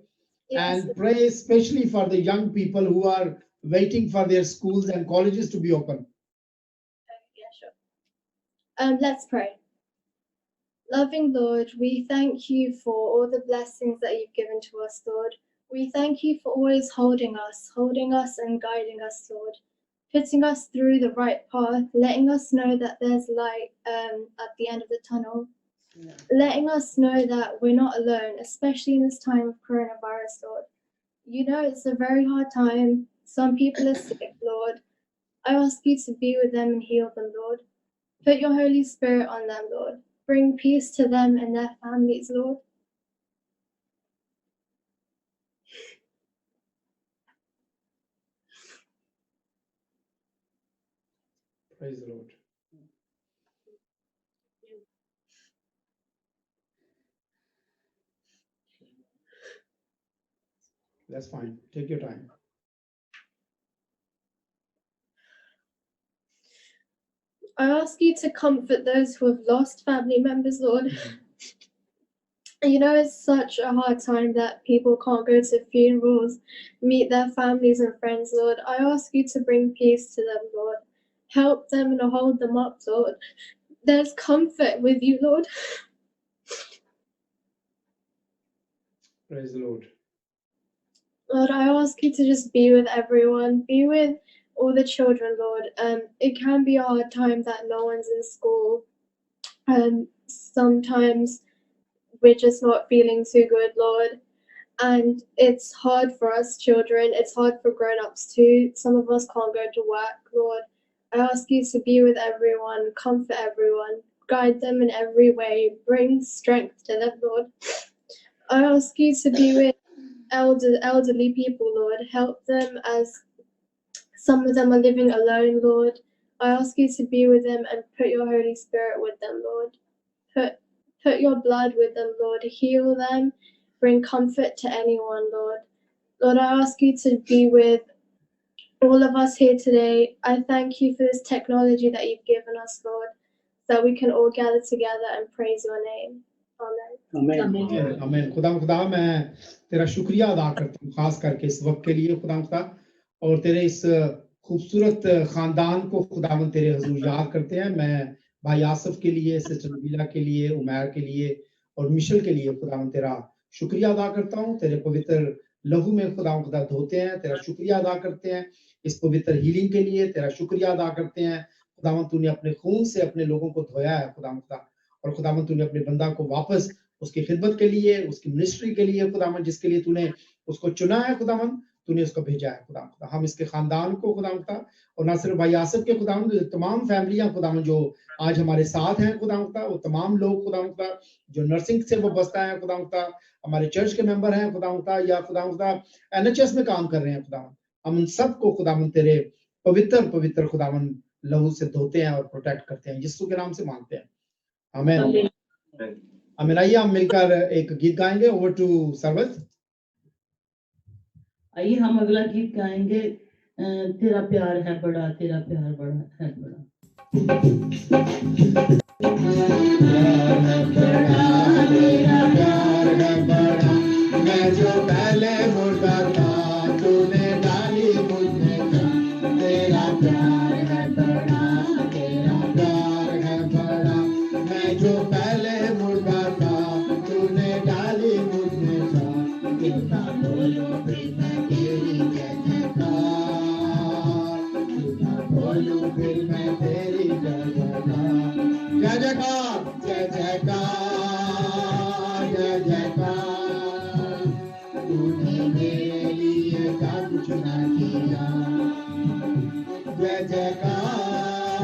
Yes. and pray especially for the young people who are waiting for their schools and colleges to be open? Yeah, sure. Let's pray. Loving Lord, we thank you for all the blessings that you've given to us, Lord. We thank you for always holding us and guiding us, Lord. Putting us through the right path, letting us know that there's light at the end of the tunnel. Letting us know that we're not alone, especially in this time of coronavirus, Lord. You know, it's a very hard time. Some people are sick, Lord. I ask you to be with them and heal them, Lord. Put your Holy Spirit on them, Lord. Bring peace to them and their families, Lord. Praise the Lord. That's fine. Take your time. I ask you to comfort those who have lost family members, Lord. You know, it's such a hard time that people can't go to funerals, meet their families and friends, Lord. I ask you to bring peace to them, Lord. Help them and hold them up, Lord. There's comfort with you, Lord. Praise the Lord. Lord, I ask you to just be with everyone, be with all the children, Lord. It can be a hard time that no one's in school. Sometimes we're just not feeling too good, Lord. And it's hard for us children. It's hard for grown-ups too. Some of us can't go to work, Lord. I ask you to be with everyone, comfort everyone, guide them in every way, bring strength to them, Lord. I ask you to be with elderly people, Lord. Help them as some of them are living alone, Lord. I ask you to be with them and put your Holy Spirit with them, Lord. Put your blood with them, Lord. Heal them. Bring comfort to anyone, Lord. Lord, I ask you to be with all of us here today. I thank you for this technology that you've given us, Lord, so that we can all gather together and praise your name. Amen. Amen. आमीन। खुदा मैं तेरा शुक्रिया अदा करता हूँ खास करके इस वक्त के लिए खुदा और तेरे इस खूबसूरत खानदान को खुदावन तेरे हुजूर याद करते हैं। मैं भाई आसिफ के लिए, सिस्टर नबीला के लिए, उमैर के लिए और मिशेल के लिए खुदावन तेरा शुक्रिया अदा करता हूँ। तेरे पवित्र लहू में खुदा धोते हैं, तेरा शुक्रिया अदा करते हैं इस पवित्र हीलिंग के लिए, तेरा शुक्रिया अदा करते हैं खुदावन तूने अपने खून से अपने लोगों को धोया है खुदा और खुदावन तूने अपने बंदा को वापस उसकी खिदमत के लिए, उसकी मिनिस्ट्री के लिए खुदावन जिसके लिए तूने उसको चुना है खुदावन तूने उसको भेजा है खुदा। हम इसके खानदान को खुदा और ना सिर्फ भाई आसिफ के खुदा तमाम फैमिलियां खुदावन जो आज हमारे साथ हैं खुदा वो तमाम लोग खुदा जो नर्सिंग से वाबस्ता है खुदा हमारे चर्च के मेंबर हैं खुदा या खुदा NHS में काम कर रहे हैं खुदा हम उन सबको खुदावन तेरे पवित्र पवित्र खुदावन लहू से धोते हैं और प्रोटेक्ट करते हैं, यीशु के नाम से मांगते हैं, आमीन। आमीन। आइए हम मिलकर एक गीत गाएंगे। Over to Sarwat. आइए हम अगला गीत गाएंगे, तेरा प्यार है बड़ा, तेरा प्यार बड़ा है बड़ा। तेरा प्यार है बड़ा, मैं जो पहले मुर्दा था तूने डाली मुझे जान। तेरा प्यार है बड़ा, तेरा प्यार है बड़ा, मैं जो पहले मुर्दा था तूने डाली मुझे जान। कितना बोलूं फिर मैं तेरी जय जयकार, कितना बोलूं फिर मैं तेरी जय जयकार। जय जयकार, जय जयकार, जय जयकार, तूने मेरे लिए क्या कुछ ना किया। जय जयकार,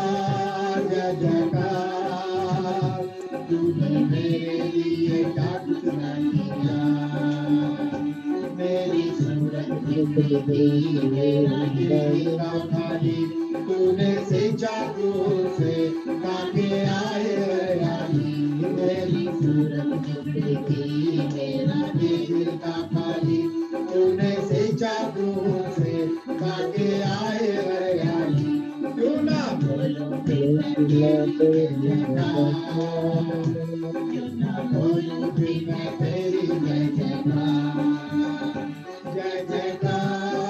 जय जयकार, तूने मेरे लिए क्या कुछ ना किया। मेरी सूरत जिंदगी मेरा दिल का खाली तूने सींचा क्रूर से काके आए यानी। मेरी सूरत जिंदगी मेरा दिल का खाली तूने सींचा क्रूर से काके आए मैं तेरी क्यों ना बोलूं फिर मैं तेरी जय जयकार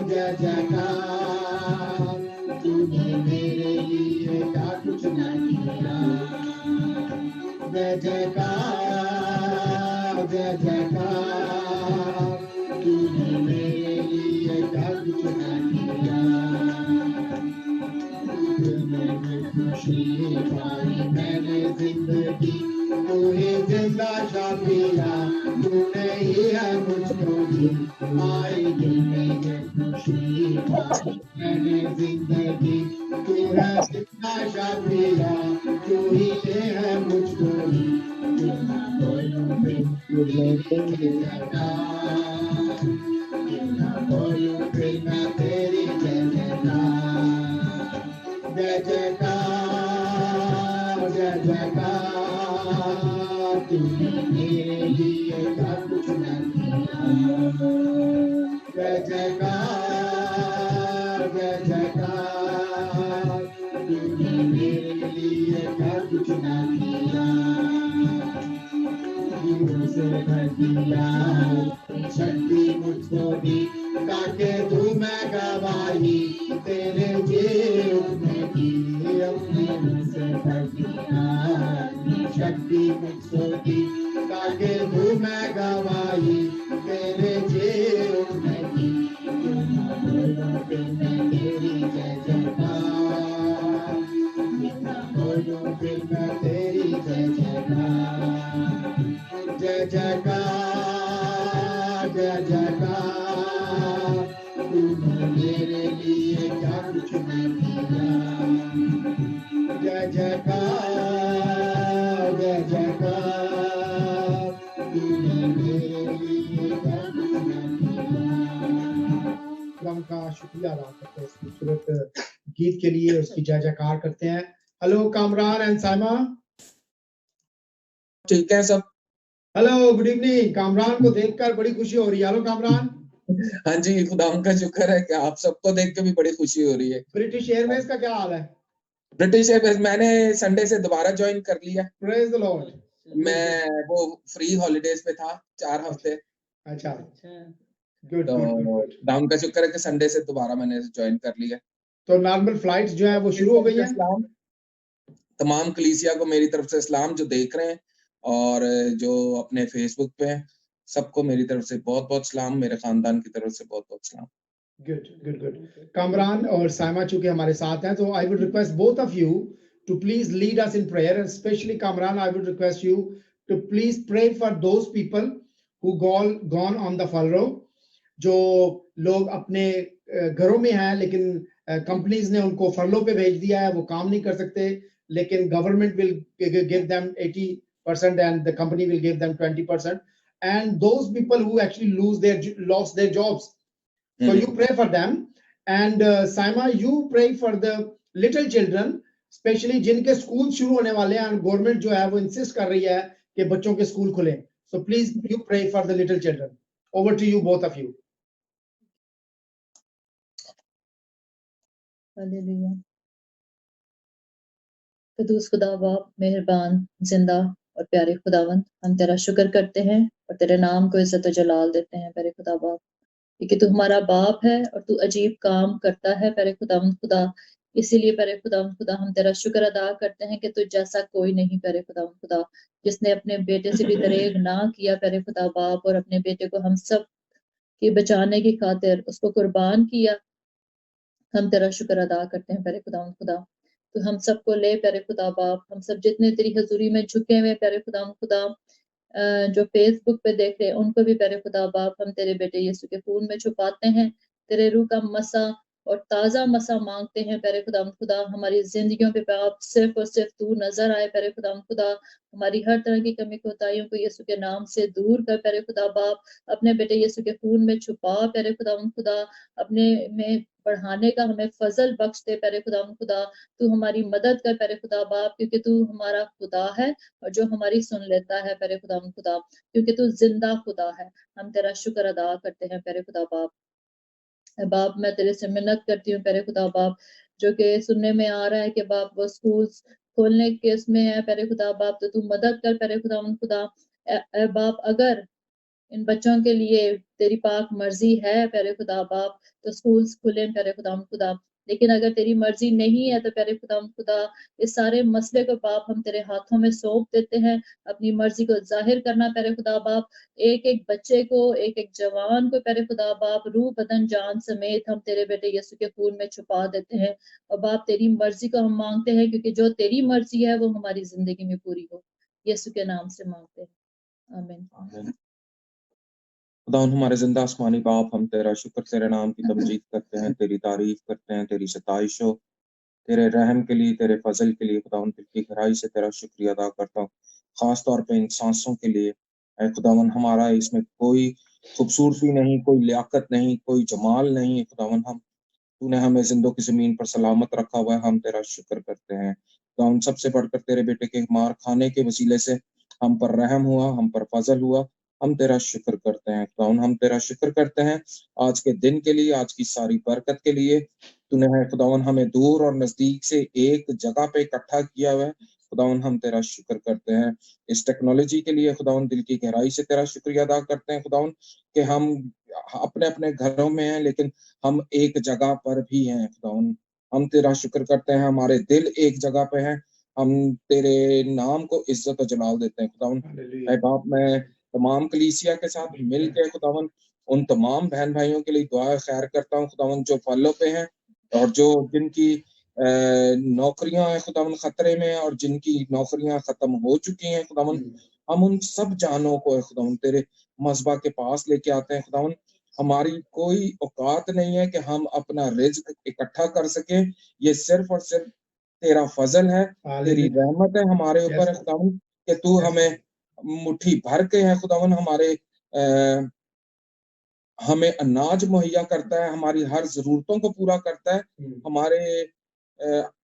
जय जयकार तूने मेरे लिए क्या कुछ न किया जय जयकार जय जयकार तूने मेरे लिए क्या कुछ न किया मैंने खुशी पाई मैंने जिंदगी तूने जिंदा शादिया तूने ही है मुझको दी आएगी मैंने खुशी पाई मैंने जिंदगी तू है जिंदा शादिया तू ही है मुझको दी क्यों ना बोलूं फिर क्यों ना बोलूं फिर मैं तेरी जय जयकार जय जयकार तूने मेरे लिए क्या कुछ न किया जय जयकार जय जयकार तूने मेरे लिए क्या कुछ न किया हीरों से भर दिया शक्ति मुझको दी ताकि तू मैं गवाही तेरे जे उठने की अपने मुँह से भर दिया शक्ति मुझको दी ताकि तू मैं गवाही तेरे जे उठने की क्यों ना बोलूं फिर मैं तेरी जय जयकार क्यों ना बोलूं फिर मैं तेरी जय जयकार जय जयकार जय जयकार तूने मेरे लिए क्या कुछ न किया जय जयकार जय जयकार तूने मेरे लिए क्या कुछ न किया खुदा का शुक्रिया अदा करते हैं इस खूबसूरत गीत के लिए उसकी जय जयकार करते हैं। Hello Kamran and Saima. ठीक है सब। Hello good evening. कामरान को देखकर बड़ी खुशी हो रही है। हेलो कामरान। हाँ जी, खुदा का शुक्र है कि आप सबको देख के भी बड़ी खुशी हो रही है। ब्रिटिश एयरवेज का क्या हाल है? ब्रिटिश एयरवेज मैंने संडे से दोबारा ज्वाइन कर लिया। Praise the Lord. मैं वो फ्री हॉलीडेज पे था 4 हफ्ते। अच्छा गुड तो खुदा का शुक्र है कि संडे से दोबारा मैंने ज्वाइन कर लिया। तो नॉर्मल फ्लाइट्स जो है वो शुरू हो गई हैं। तमाम कलीसिया को मेरी तरफ से सलाम जो देख रहे हैं और जो अपने फेसबुक पे हैं, सबको मेरी तरफ से बहुत-बहुत सलाम, मेरे खानदान की तरफ से बहुत-बहुत सलाम। Good good good. कामरान और साइमा चूंकि हमारे साथ हैं तो आई would request both of you to please lead us in prayer, and especially Kamran, I would request you to please pray for those people who gone on the furlough, जो लोग अपने घरों में हैं लेकिन कंपनीज ने उनको फरलो पे भेज दिया है, वो काम नहीं कर सकते, लेकिन government will give them 80% and the company will give them 20%, and those people who actually lost their jobs. So you pray for them, and Saima, you pray for the little children, specially जिनके school शुरू होने वाले हैं, government जो है वो insist कर रही है कि बच्चों के स्कूल खुले। So please you pray for the little children. Over to you both of you. Hallelujah. कदूस खुदा बाप मेहरबान जिंदा और प्यारे खुदावंद, हम तेरा शुक्र करते हैं और तेरे नाम को इज्जत और जलाल देते हैं प्यारे खुदा बाप, क्योंकि तू हमारा बाप है और तू अजीब काम करता है प्यारे खुदावंद खुदा। इसीलिए प्यारे खुदावंद खुदा हम तेरा शुक्र अदा करते हैं कि तुझ जैसा कोई नहीं प्यारे खुदावंद खुदा, जिसने अपने बेटे से भी दरेग ना किया प्यारे खुदा बाप, और अपने बेटे को हम सब की बचाने की खातिर उसको कुर्बान किया। हम तेरा शुक्र अदा करते हैं प्यारे खुदावंद खुदा। तो हम सबको ले प्यारे खुदा बाप, हम सब जितने तेरी हजूरी में झुके हुए प्यारे खुदावंद खुदा, जो फेसबुक पे देख रहे हैं उनको भी प्यारे खुदा बाप हम तेरे बेटे यीशु के खून में छुपाते हैं। तेरे रूह का मसा और ताज़ा मसा मांगते हैं प्यारे खुदावंद खुदा। हमारी जिंदगियों पे बाप सिर्फ और सिर्फ तू नजर आए प्यारे खुदावंद खुदा। हमारी हर तरह की कमी कोताहियों को यीशु के नाम से दूर कर प्यारे खुदा बाप। अपने बेटे यीशु के खून में छुपा प्यारे खुदावंद खुदा। अपने में बढ़ाने का हमें फजल बख्श दे प्यारे खुदावंद खुदा। तू हमारी मदद कर प्यारे खुदा बाप, क्योंकि तू हमारा खुदा है और जो हमारी सुन लेता है प्यारे खुदावंद खुदा, क्योंकि तू जिंदा खुदा है। हम तेरा शुक्र अदा करते हैं प्यारे खुदा बाप। बाप मैं तेरे से मिन्नत करती हूँ प्यारे खुदा बाप, जो कि सुनने में आ रहा है कि बाप वो स्कूल्स खोलने के उसमें है प्यारे खुदा बाप, तो तू मदद कर प्यारे खुदा ए बाप, अगर इन बच्चों के लिए तेरी पाक मर्जी है प्यारे खुदा बाप तो स्कूल्स खुले प्यारे खुदा, लेकिन अगर तेरी मर्जी नहीं है तो प्यारे खुदा इस सारे मसले को बाप हम तेरे हाथों में सौंप देते हैं, अपनी मर्जी को जाहिर करना प्यारे खुदा बाप, एक एक बच्चे को, एक एक जवान को प्यारे खुदा बाप रूह बदन जान समेत हम तेरे बेटे यीशु के खून में छुपा देते हैं। और बाप तेरी मर्जी को हम मांगते हैं, क्योंकि जो तेरी मर्जी है वो हमारी जिंदगी में पूरी हो, यीशु के नाम से मांगते हैं, आमीन। खुदावन हमारे जिंदा आसमानी बाप, हम तेरा शुक्र, तेरे नाम की तमजीद करते हैं, तेरी तारीफ करते हैं, तेरी सताइश हो, तेरे रहम के लिए, तेरे फजल के लिए खुदावन दिल की गहराई से तेरा शुक्रिया अदा करता हूँ, खास तौर पे इन सांसों के लिए। ऐ खुदावन हमारा इसमें कोई खूबसूरती नहीं, कोई लियाकत नहीं, कोई जमाल नहीं खुदावन, हम तूने हमें जिंदों की जमीन पर सलामत रखा हुआ है, हम तेरा शुक्र करते हैं। खुदावन सबसे बढ़कर तेरे बेटे के मार खाने के वसीले से हम पर रहम हुआ, हम पर फजल हुआ, हम तेरा शुक्र करते हैं। खुदावन हम तेरा शुक्र करते हैं आज के दिन के लिए, आज की सारी बरकत के लिए। तूने है खुदावन हमें दूर और नजदीक से एक जगह पे इकट्ठा किया हुआ है, खुदावन हम तेरा शुक्र करते हैं। इस टेक्नोलॉजी के लिए खुदावन दिल की गहराई से तेरा शुक्रिया अदा करते हैं खुदावन, कि हम अपने अपने घरों में हैं लेकिन हम एक जगह पर भी हैं खुदावन। हम तेरा शुक्र करते हैं, हमारे दिल एक जगह पे हैं, हम तेरे नाम को इज्जत और जलाल देते हैं खुदावन। ऐ बाप, मैं तमाम कलीसिया के साथ मिल के खुदावन उन तमाम बहन भाइयों के लिए दुआ खैर करता हूँ खुदावन, जो फलों पे हैं और जो जिनकी नौकरियां हैं खुदावन खतरे में, और जिनकी नौकरियां खत्म हो चुकी हैं खुदावन, हम उन सब जानों को खुदावन तेरे मज़बा के पास लेके आते हैं खुदावन। हमारी कोई औकात नहीं है कि हम अपना रिज्क इकट्ठा कर सकें, ये सिर्फ और सिर्फ तेरा फजल है, तेरी रहमत है हमारे ऊपर है खुदावन, कि तू हमें मुट्ठी भर के है खुदावन हमें अनाज मुहैया करता है, हमारी हर जरूरतों को पूरा करता है, हमारे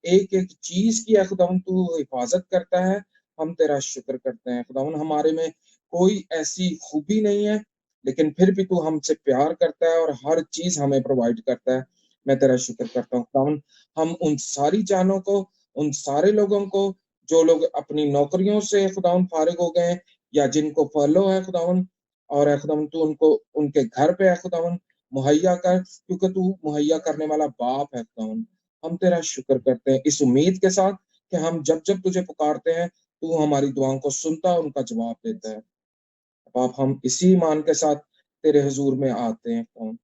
एक एक चीज की है खुदावन तू हिफाजत करता है। हम तेरा शुक्र करते हैं खुदावन, हमारे में कोई ऐसी खूबी नहीं है लेकिन फिर भी तू हमसे प्यार करता है और हर चीज हमें प्रोवाइड करता है। मैं तेरा शुक्र करता हूँ खुदावन, हम उन सारी जानों को, उन सारे लोगों को जो लोग अपनी नौकरियों से खुदावन फारिग हो गए हैं या जिनको फर्लो है खुदावन, और है खुदावन तू उनको उनके घर पे है खुदावन मुहैया कर, क्योंकि तू मुहैया करने वाला बाप है खुदावन। हम तेरा शुक्र करते हैं इस उम्मीद के साथ कि हम जब जब तुझे पुकारते हैं तू हमारी दुआओं को सुनता है, उनका जवाब देता है। बाप, हम इसी ईमान के साथ तेरे हुजूर में आते हैं, हम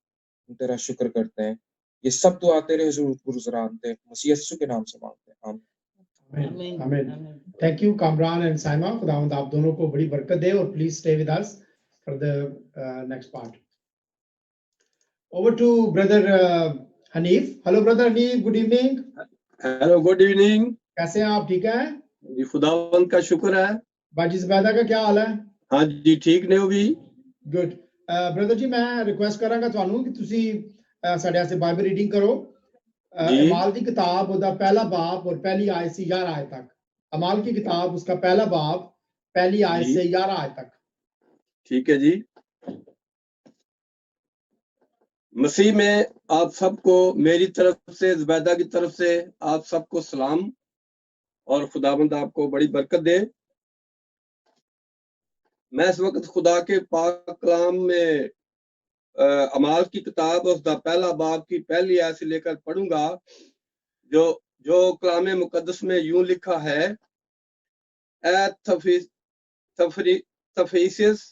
तेरा शुक्र करते हैं। ये सब दुआ तेरे हुजूर गुज़रानते हैं, मसीह यीशु के नाम से मांगते हैं, आमीन। आमीन। Thank you Kamran and Saima, खुदावंद आप दोनों को बड़ी बरकत दे, और please stay with us for the next part. Over to brother Hanif. Hello brother Hanif, good evening. Hello, good evening. कैसे हैं आप, ठीक है? जी खुदावंद का शुक्र है। बाजी ज़ुबैदा का क्या हाल है? हाँ जी, ठीक ने हो भी। गुड। ब्रदर जी, मैं रिक्वेस्ट करांगा ਤੁਹਾਨੂੰ ਕਿ ਤੁਸੀਂ ਸਾਡੇ ਵਾਸਤੇ ਬਾਈਬਲ ਰੀਡਿੰਗ ਕਰੋ। अमाल की किताब उसका पहला बाब और पहली आयत से 11 आयत तक। अमाल की किताब उसका पहला बाब पहली आयत से 11 आयत तक। ठीक है जी। मसीह में आप सबको मेरी तरफ से, ज़ुबैदा की तरफ से आप सबको सलाम, और खुदावंद आपको बड़ी बरकत दे। मैं इस वक्त खुदा के पाक कलाम में अमाल की किताब उसका पहला बाब की पहली आयत से लेकर पढ़ूंगा, जो कलाम मुकद्दस में यूं लिखा है, ए तफीसिस,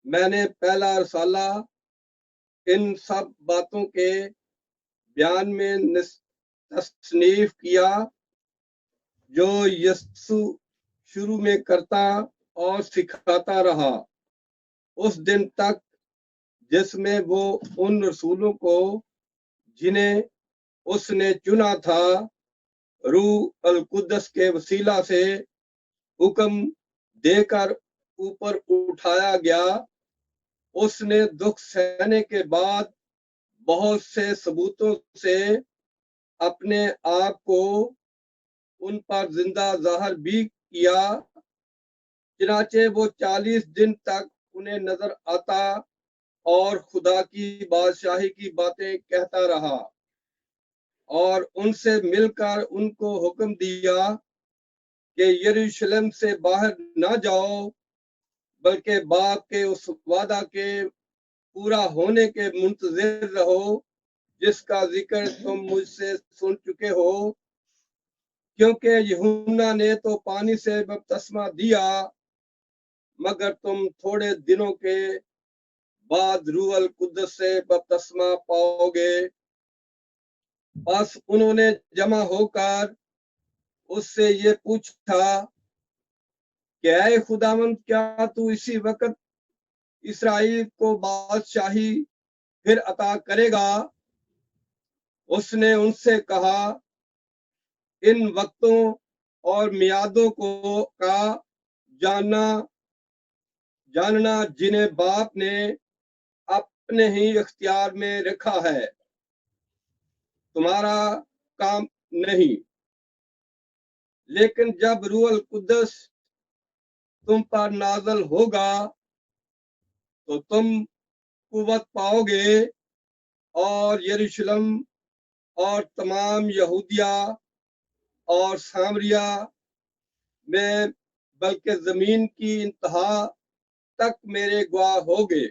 मैंने पहला रसाला इन सब बातों के बयान में तस्नीफ किया जो यीशु शुरू में करता और सिखाता रहा, उस दिन तक जिसमें वो उन रसूलों को जिन्हें उसने चुना था रूह अल कुद्दस के वसीला से हुक्म देकर ऊपर उठाया गया। उसने दुख सहने के बाद बहुत से सबूतों से अपने आप को उन पर जिंदा जाहिर भी किया, चनाचे वो 40 दिन तक उन्हें नजर आता और खुदा की बादशाही की बातें कहता रहा। और उनसे मिलकर उनको हुक्म दिया कि यरूशलेम से बाहर ना जाओ, बल्कि बाप के उस वादा के पूरा होने के मुंतजिर रहो जिसका जिक्र तुम मुझसे सुन चुके हो, क्योंकि यूहन्ना ने तो पानी से बपतिस्मा दिया, मगर तुम थोड़े दिनों के बाद रूहल कुद्दस से बपतिस्मा पाओगे। बस उन्होंने जमा होकर उससे ये पूछा कि ऐ खुदावंद, क्या तू इसी वक्त इसराइल को बादशाही फिर अता करेगा? उसने उनसे कहा, इन वक्तों और मियादों को का जानना जिन्हें बाप ने अपने ही इख्तियार में रखा है, तुम्हारा काम नहीं। लेकिन जब रूहल कुद्दस तुम पर नाज़िल होगा तो तुम कुव्वत पाओगे और यरूशलेम और तमाम यहूदिया और सामरिया में बल्कि जमीन की इंतहा तक मेरे गवाह होगे।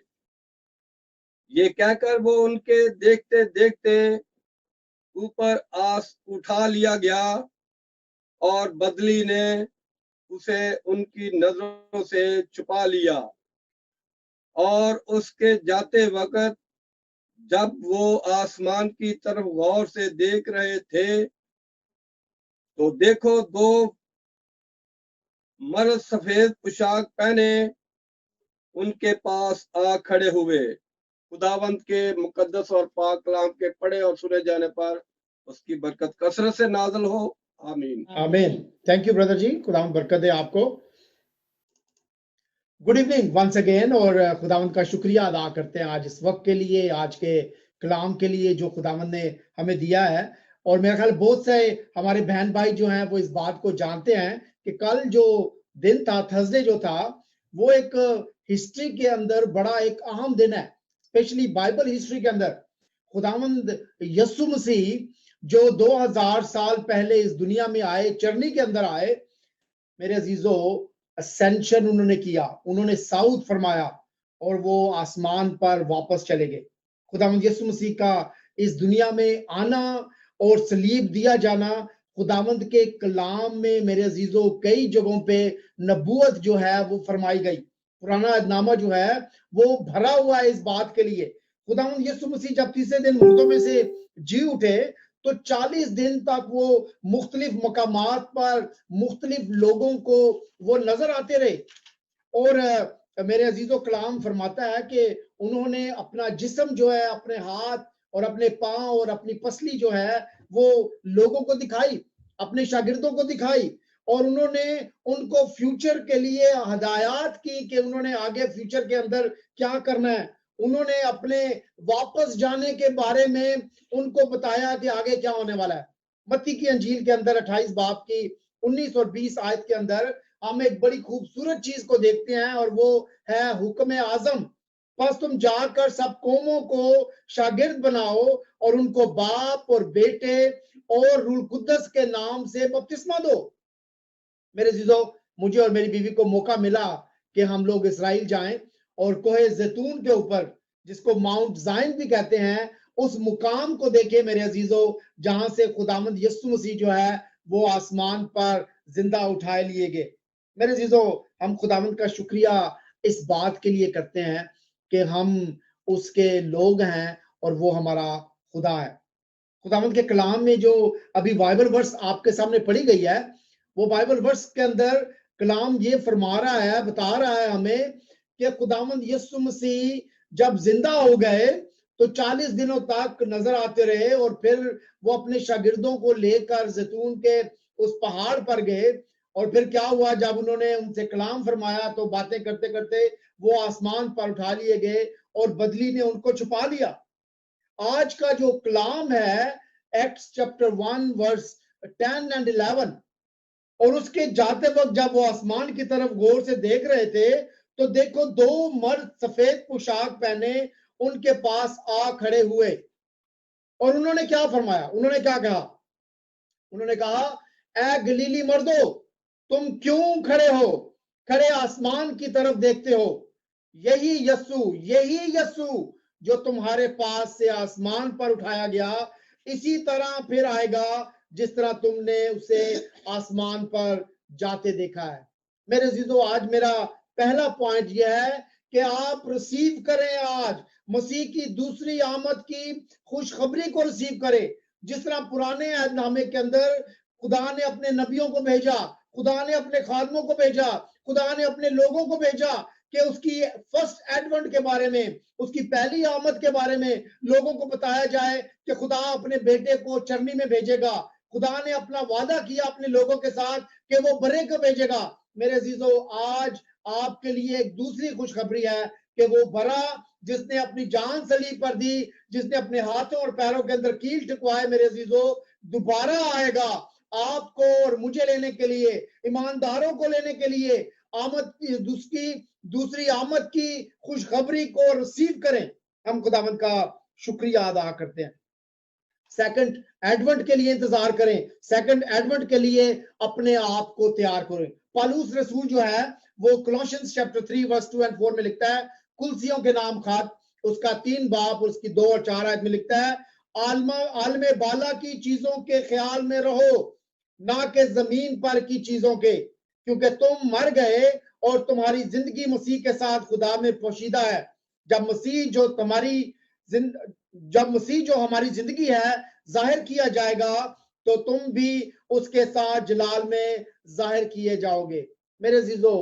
ये कहकर वो उनके देखते देखते ऊपर आस उठा लिया गया और बदली ने उसे उनकी नजरों से छुपा लिया। और उसके जाते वक्त जब वो आसमान की तरफ गौर से देख रहे थे तो देखो, दो मर्द सफेद पोशाक पहने उनके पास आ खड़े हुए। खुदावंत के मुकद्दस और पाक कलाम के पढ़े और सुने जाने पर उसकी बरकत कसरत से नाज़िल हो। आमीन। आमीन। थैंक यू ब्रदर जी, खुदावंद बरकत दे आपको। गुड इवनिंग वंस अगेन, और खुदावंद का शुक्रिया अदा करते हैं आज इस वक्त के लिए, आज के कलाम के लिए जो खुदावंद ने हमें दिया है। और मेरा ख्याल बहुत से हमारे बहन भाई जो हैं वो इस बात को जानते हैं कि कल जो दिन था, थर्सडे जो था, वो एक हिस्ट्री के अंदर बड़ा एक अहम दिन है, स्पेशली बाइबल हिस्ट्री के अंदर। खुदावंद यीशु मसीह जो 2000 साल पहले इस दुनिया में आए, चरनी के अंदर आए, मेरे अजीजों, असेंशन उन्होंने किया, उन्होंने साउथ फरमाया और वो आसमान पर वापस चले गए। खुदावंद यीशु मसीह का इस दुनिया में आना और सलीब दिया जाना, खुदावंद के कलाम में मेरे अजीजों कई जगहों पे नबूवत जो है वो फरमाई गई। पुराना अहदनामा जो है वो भरा हुआ है इस बात के लिए। खुदावंद यीशु मसीह जब तीसरे दिन मुर्दों में से जी उठे तो 40 दिन तक वो मुख्तलिफ मकामात पर मुख्तलिफ लोगों को वो नजर आते रहे। और मेरे अजीजों, कलाम फरमाता है कि उन्होंने अपना जिस्म जो है, अपने हाथ और अपने पांव और अपनी पसली जो है वो लोगों को दिखाई, अपने शागिर्दों को दिखाई, और उन्होंने उनको फ्यूचर के लिए हदायत की कि उन्होंने आगे फ्यूचर के अंदर क्या करना है। उन्होंने अपने वापस जाने के बारे में उनको बताया कि आगे क्या होने वाला है। मत्ती की अंजील के अंदर 28 बाब की 19 और 20 आयत के अंदर हम एक बड़ी खूबसूरत चीज को देखते हैं, और वो है हुक्म आजम। बस तुम जाकर सब कौमों को शागिर्द बनाओ और उनको बाप और बेटे और रूह कुद्दस के नाम से बपतिस्मा दो। मेरे जीजो, मुझे और मेरी बीवी को मौका मिला कि हम लोग इजराइल जाएं और कोहे जैतून के ऊपर, जिसको माउंट जाइन भी कहते हैं, उस मुकाम को देखे मेरे अजीजों, जहां से खुदावंद यीशु मसीह जो है वो आसमान पर जिंदा उठाए लिए गए। मेरे अजीजों, हम खुदावंद का शुक्रिया इस बात के लिए करते हैं कि हम उसके लोग हैं और वो हमारा खुदा है। खुदावंद के कलाम में जो अभी बाइबल वर्स आपके सामने पढ़ी गई है, वो बाइबल वर्स के अंदर कलाम ये फरमा रहा है, बता रहा है हमें कि खुदावंद यीशु मसीह जब जिंदा हो गए तो 40 दिनों तक नजर आते रहे, और फिर वो अपने शागिर्दों को लेकर जैतून के उस पहाड़ पर गए। और फिर क्या हुआ, जब उन्होंने उनसे कलाम फरमाया तो बातें करते करते वो आसमान पर उठा लिए गए और बदली ने उनको छुपा लिया। आज का जो कलाम है, एक्ट्स चैप्टर 1 वर्स 10 and 11, और उसके जाते वक्त जब वो आसमान की तरफ गौर से देख रहे थे तो देखो, दो मर्द सफेद पोशाक पहने उनके पास आ खड़े हुए। और उन्होंने क्या फरमाया, उन्होंने क्या कहा? उन्होंने कहा, ए गलीली मर्दो, तुम क्यों खड़े आसमान की तरफ देखते हो? यही यस्सु जो तुम्हारे पास से आसमान पर उठाया गया, इसी तरह फिर आएगा जिस तरह तुमने उसे आसमान पर जाते देखा है। मेरे अजीजों, आज मेरा पहला पॉइंट यह है कि आप रिसीव करें, आज मसीह की दूसरी आमद की खुशखबरी को रिसीव करें। जिस तरह पुराने अहदनामे के अंदर खुदा ने अपने नबियों को भेजा, खुदा ने अपने खादमों को भेजा, खुदा ने अपने लोगों को भेजा कि उसकी फर्स्ट एडवेंट के बारे में, उसकी पहली आमद के बारे में लोगों को बताया जाए कि खुदा अपने बेटे को चरनी में भेजेगा। खुदा ने अपना वादा किया अपने लोगों के साथ कि वो बरे को भेजेगा। मेरे अजीजों, आज आपके लिए एक दूसरी खुशखबरी है कि वो बरा जिसने अपनी जान सलीब पर दी, जिसने अपने हाथों और पैरों के अंदर कील ठुकवाए, मेरे अजीजों, दोबारा आएगा आपको और मुझे लेने के लिए, ईमानदारों को लेने के लिए। आमद की दूसरी आमद की खुशखबरी को रिसीव करें। हम खुदावंद का शुक्रिया अदा करते हैं। सेकंड एडवेंट के लिए इंतजार करें, सेकंड एडवेंट के लिए अपने आप को तैयार करें। पौलुस रसूल जो है वो कोलोसियंस चैप्टर 3 वर्स 2 और 4 में लिखता है, कुलसियों के नाम खात उसका 3 बाब उसकी 2 और 4 आयत में लिखता है, आलमे बाला की चीजों के ख्याल में रहो, ना कि जमीन पर की चीजों के, क्योंकि तुम मर गए और तुम्हारी जिंदगी मसीह के साथ खुदा में पोशीदा है। जब मसीह जो हमारी जिंदगी है जाहिर किया जाएगा, तो तुम भी उसके साथ जलाल में जाहिर किए जाओगे। मेरे अजीजों,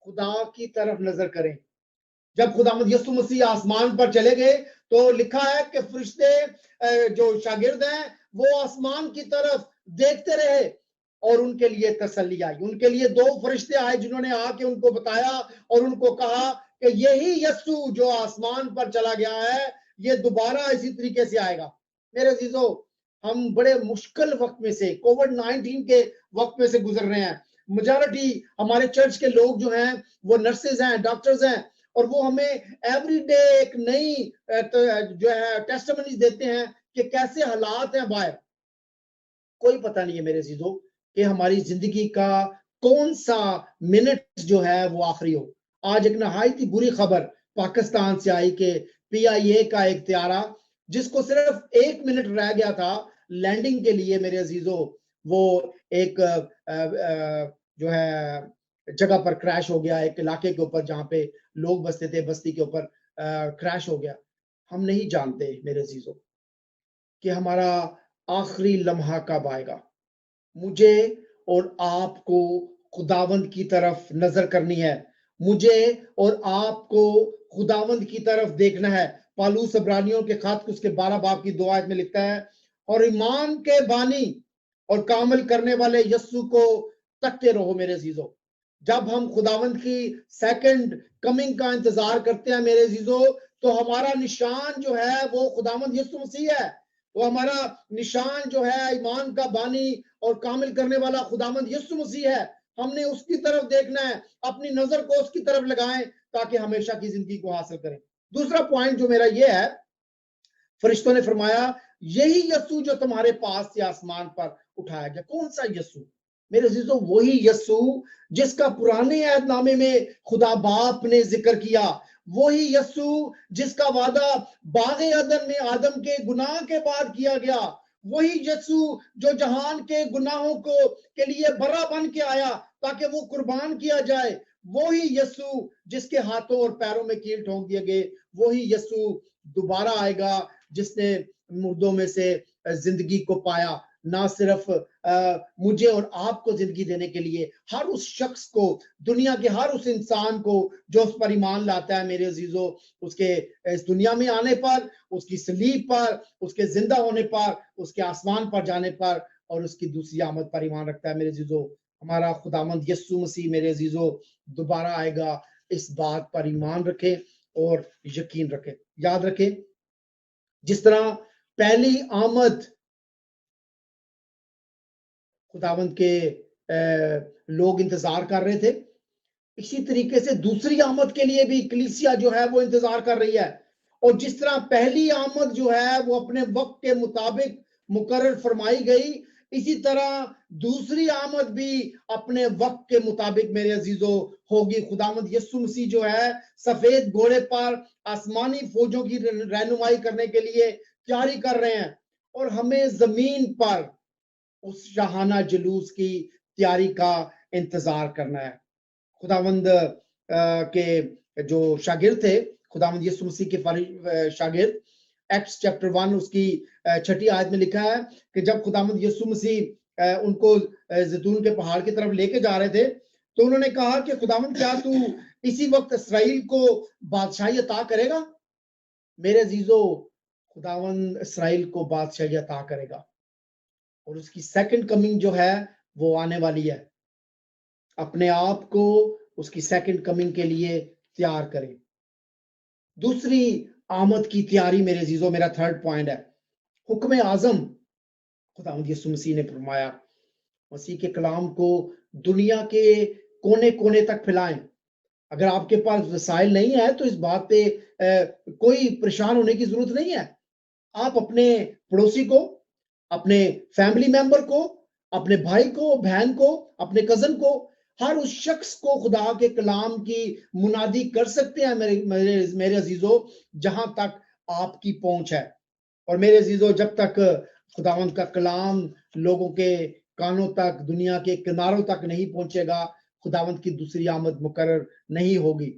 खुदा की तरफ नजर करें। जब खुदावंद यीशु मसीह आसमान पर चले गए तो लिखा है कि फरिश्ते जो शागिर्द हैं वो आसमान की तरफ देखते रहे और उनके लिए तसल्ली आई। उनके लिए 2 फरिश्ते आए जिन्होंने आके उनको बताया और उनको कहा कि यही यीशु जो आसमान पर चला गया है, ये दोबारा इसी तरीके से आएगा। मेरे अजीजों, हम बड़े मुश्किल वक्त में से, कोविड-19 के वक्त में से गुजर रहे हैं। मेजॉरिटी हमारे चर्च के लोग जो हैं वो नर्सेज हैं, डॉक्टर्स हैं, और वो हमें एवरीडे एक नई जो है टेस्टिमनीज देते हैं कि कैसे हालात हैं बाहर। कोई पता नहीं है मेरे अजीजों कि हमारी जिंदगी का कौन सा मिनट जो है वो आखिरी हो। आज एक नहायत ही बुरी खबर पाकिस्तान से आई कि PIA का एक त्यारा जिसको सिर्फ 1 मिनट रह गया था लैंडिंग के लिए, मेरे अजीजों, वो एक जो है जगह पर क्रैश हो गया, एक इलाके के ऊपर जहां पे लोग बसते थे, बस्ती के ऊपर क्रैश हो गया। हम नहीं जानते मेरे अजीजों कि हमारा आखिरी लम्हा कब आएगा। मुझे और आपको खुदावंद की तरफ नजर करनी है, मुझे और आपको खुदावंद की तरफ देखना है। पौलुस इब्रानियों के खत उसके 12 बाब की 2 आयत में लिखता है, और ईमान के बानी और कामिल करने वाले यीशु को तकते रहो। मेरे अजीजों, जब हम खुदावंद की सेकंड कमिंग का इंतजार करते हैं मेरे अजीजों, तो हमारा निशान जो है वो खुदावंद यीशु मसीह है। वो हमारा निशान जो है ईमान का बानी और कामिल करने वाला खुदावंद यीशु मसीह है। हमने उसकी तरफ देखना है, अपनी नजर को उसकी तरफ लगाएं ताकि हमेशा की जिंदगी को हासिल करें। दूसरा पॉइंट जो मेरा ये है, फरिश्तों ने फरमाया, यही यीशु जो तुम्हारे पास से आसमान पर उठाया गया। कौन सा यीशु? मेरे अजीजों, वही यीशु जिसका पुराने अहदनामे में खुदा बाप ने जिक्र किया, वही यीशु जिसका वादा बागे अदन में आदम के गुनाह के बाद किया गया, वही यीशु जो जहान के गुनाहों को के लिए बरा बन के आया ताकि वो कुर्बान किया जाए, वही यीशु जिसके हाथों और पैरों में कील ठोंक दिए गए, वही यीशु दोबारा आएगा जिसने मुर्दों में से जिंदगी को पाया। ना सिर्फ मुझे और आपको जिंदगी देने के लिए, हर उस शख्स को, दुनिया के हर उस इंसान को जो उस पर ईमान लाता है मेरे अजीजों, उसके इस दुनिया में आने पर, उसकी सलीब पर, उसके जिंदा होने पर, उसके आसमान पर जाने पर और उसकी दूसरी आमद पर ईमान रखता है। मेरे अजीजों, हमारा खुदावंद यीशु मसीह मेरे अजीजों दोबारा आएगा, इस बात पर ईमान रखें और यकीन रखें। याद रखें, जिस तरह पहली आमद खुदावंद के लोग इंतजार कर रहे थे, इसी तरीके से दूसरी आमद के लिए भी कलीसिया जो है वो इंतजार कर रही है। और जिस तरह पहली आमद जो है वो अपने वक्त के मुताबिक मुकर्रर फरमाई गई, इसी तरह दूसरी आमद भी अपने वक्त के मुताबिक मेरे अजीजों होगी। खुदावंद यीशु मसीह जो है सफेद घोड़े पर आसमानी फौजों की रहनुमाई करने के लिए तैयारी कर रहे हैं, और हमें जमीन पर उस शाहाना जुलूस की तैयारी का इंतजार करना है। खुदावंद के जो शागिर्द थे, खुदावंद यीशु मसीह के शागिर्द, एक्ट्स चैप्टर 1 उसकी 6ठी आयत में लिखा है कि जब खुदावंद यीशु मसीह उनको जैतून के पहाड़ की तरफ लेके जा रहे थे, तो उन्होंने कहा कि खुदावंद क्या तू इसी वक्त इसराइल को बादशाही अता करेगा? मेरे अजीजों, खुदावंद इसराइल को बादशाही अता करेगा, और उसकी सेकंड कमिंग जो है वो आने वाली है। अपने आप को उसकी सेकंड कमिंग के लिए तैयार करें। दूसरी आमद की तैयारी मेरे अजीजों, मेरा थर्ड पॉइंट है, हुक्म आजम खुदावंद यीशु मसीह ने फरमाया, मसीह के कलाम को दुनिया के कोने कोने तक फैलाएं। अगर आपके पास वसाइल नहीं है तो इस बात पे कोई परेशान होने की जरूरत नहीं है। आप अपने पड़ोसी को, अपने फैमिली मेंबर को, अपने भाई को, बहन को, अपने कजन को, हर उस शख्स को खुदा के कलाम की मुनादी कर सकते हैं मेरे अजीजों, जहां तक आपकी पहुंच है। और मेरे अजीजों, जब तक खुदावंद का कलाम लोगों के कानों तक, दुनिया के किनारों तक नहीं पहुंचेगा, खुदावंद की दूसरी आमद मुकर्रर नहीं होगी।